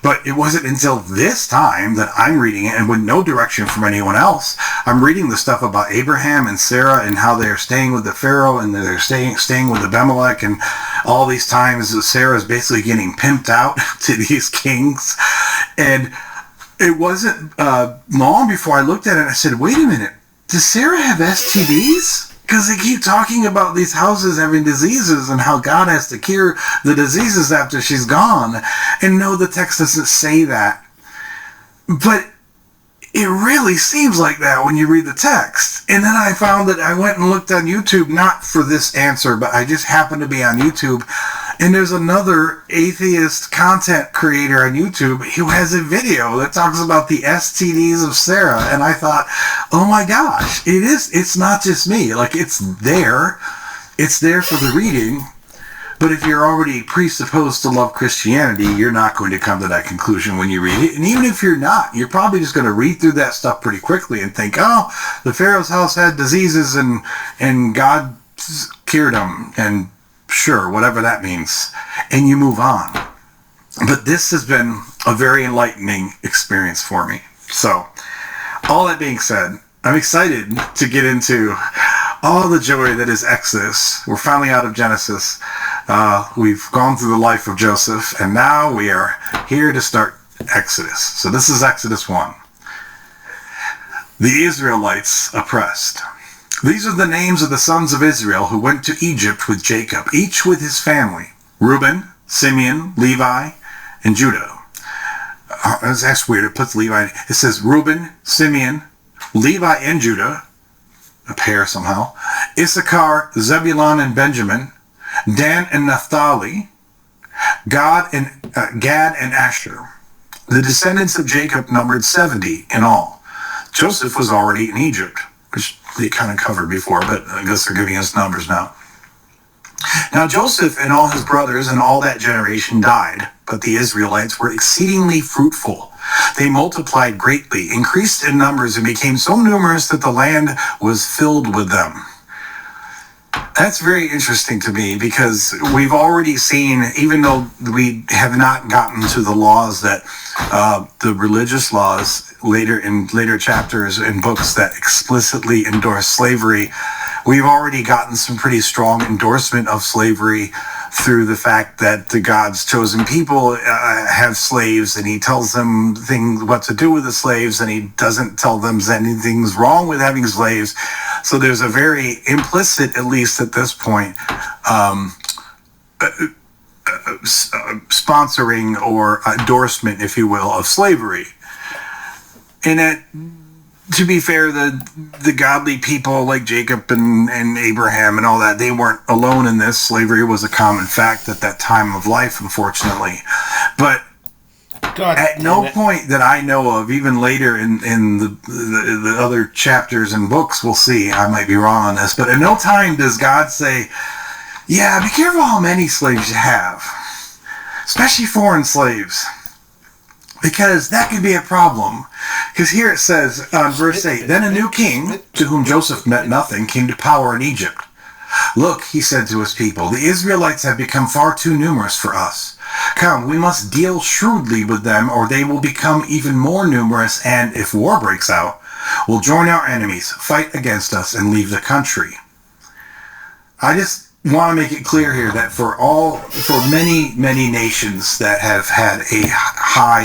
but it wasn't until this time that I'm reading it, and with no direction from anyone else, I'm reading the stuff about Abraham and Sarah and how they're staying with the Pharaoh and they're staying with Abimelech, and all these times Sarah's basically getting pimped out to these kings. And it wasn't long before I looked at it and I said, wait a minute, does Sarah have STDs? Because they keep talking about these houses having diseases and how God has to cure the diseases after she's gone. And no, the text doesn't say that. But it really seems like that when you read the text. And then I found that I went and looked on YouTube, not for this answer, but I just happened to be on YouTube. And there's another atheist content creator on YouTube who has a video that talks about the STDs of Sarah. And I thought, oh my gosh, it's not just me. Like, it's there for the reading. But if you're already presupposed to love Christianity, you're not going to come to that conclusion when you read it. And even if you're not, you're probably just going to read through that stuff pretty quickly and think, oh, the Pharaoh's house had diseases and God cured them. And sure, whatever that means. And you move on. But this has been a very enlightening experience for me. So, all that being said, I'm excited to get into all the joy that is Exodus. We're finally out of Genesis. We've gone through the life of Joseph, and now we are here to start Exodus. So this is Exodus 1. The Israelites oppressed. These are the names of the sons of Israel who went to Egypt with Jacob, each with his family: Reuben, Simeon, Levi, and Judah. That's weird. It puts Levi. It says Reuben, Simeon, Levi, and Judah, a pair somehow. Issachar, Zebulun, and Benjamin. Dan and Naphtali. Gad and Asher. The descendants of Jacob numbered 70 in all. Joseph was already in Egypt, which they kind of covered before, but I guess they're giving us numbers now. Now Joseph and all his brothers and all that generation died, but the Israelites were exceedingly fruitful. They multiplied greatly, increased in numbers, and became so numerous that the land was filled with them. That's very interesting to me, because we've already seen, even though we have not gotten to the laws that, the religious laws in later chapters and books that explicitly endorse slavery, we've already gotten some pretty strong endorsement of slavery through the fact that the God's chosen people have slaves, and he tells them what to do with the slaves, and he doesn't tell them anything's wrong with having slaves. So there's a very implicit, at least at this point, sponsoring or endorsement, if you will, of slavery. And that, to be fair, the godly people like Jacob and Abraham and all that, they weren't alone in this. Slavery was a common fact at that time of life, unfortunately. But at no point that I know of, even later in the other chapters and books, we'll see, I might be wrong on this, but at no time does God say, yeah, be careful how many slaves you have, especially foreign slaves, because that could be a problem. Because here it says on verse 8, then a new king, to whom Joseph meant nothing, came to power in Egypt. Look, he said to his people, the Israelites have become far too numerous for us. Come, we must deal shrewdly with them, or they will become even more numerous, and if war breaks out, will join our enemies, fight against us, and leave the country. I just want to make it clear here that for many nations that have had a high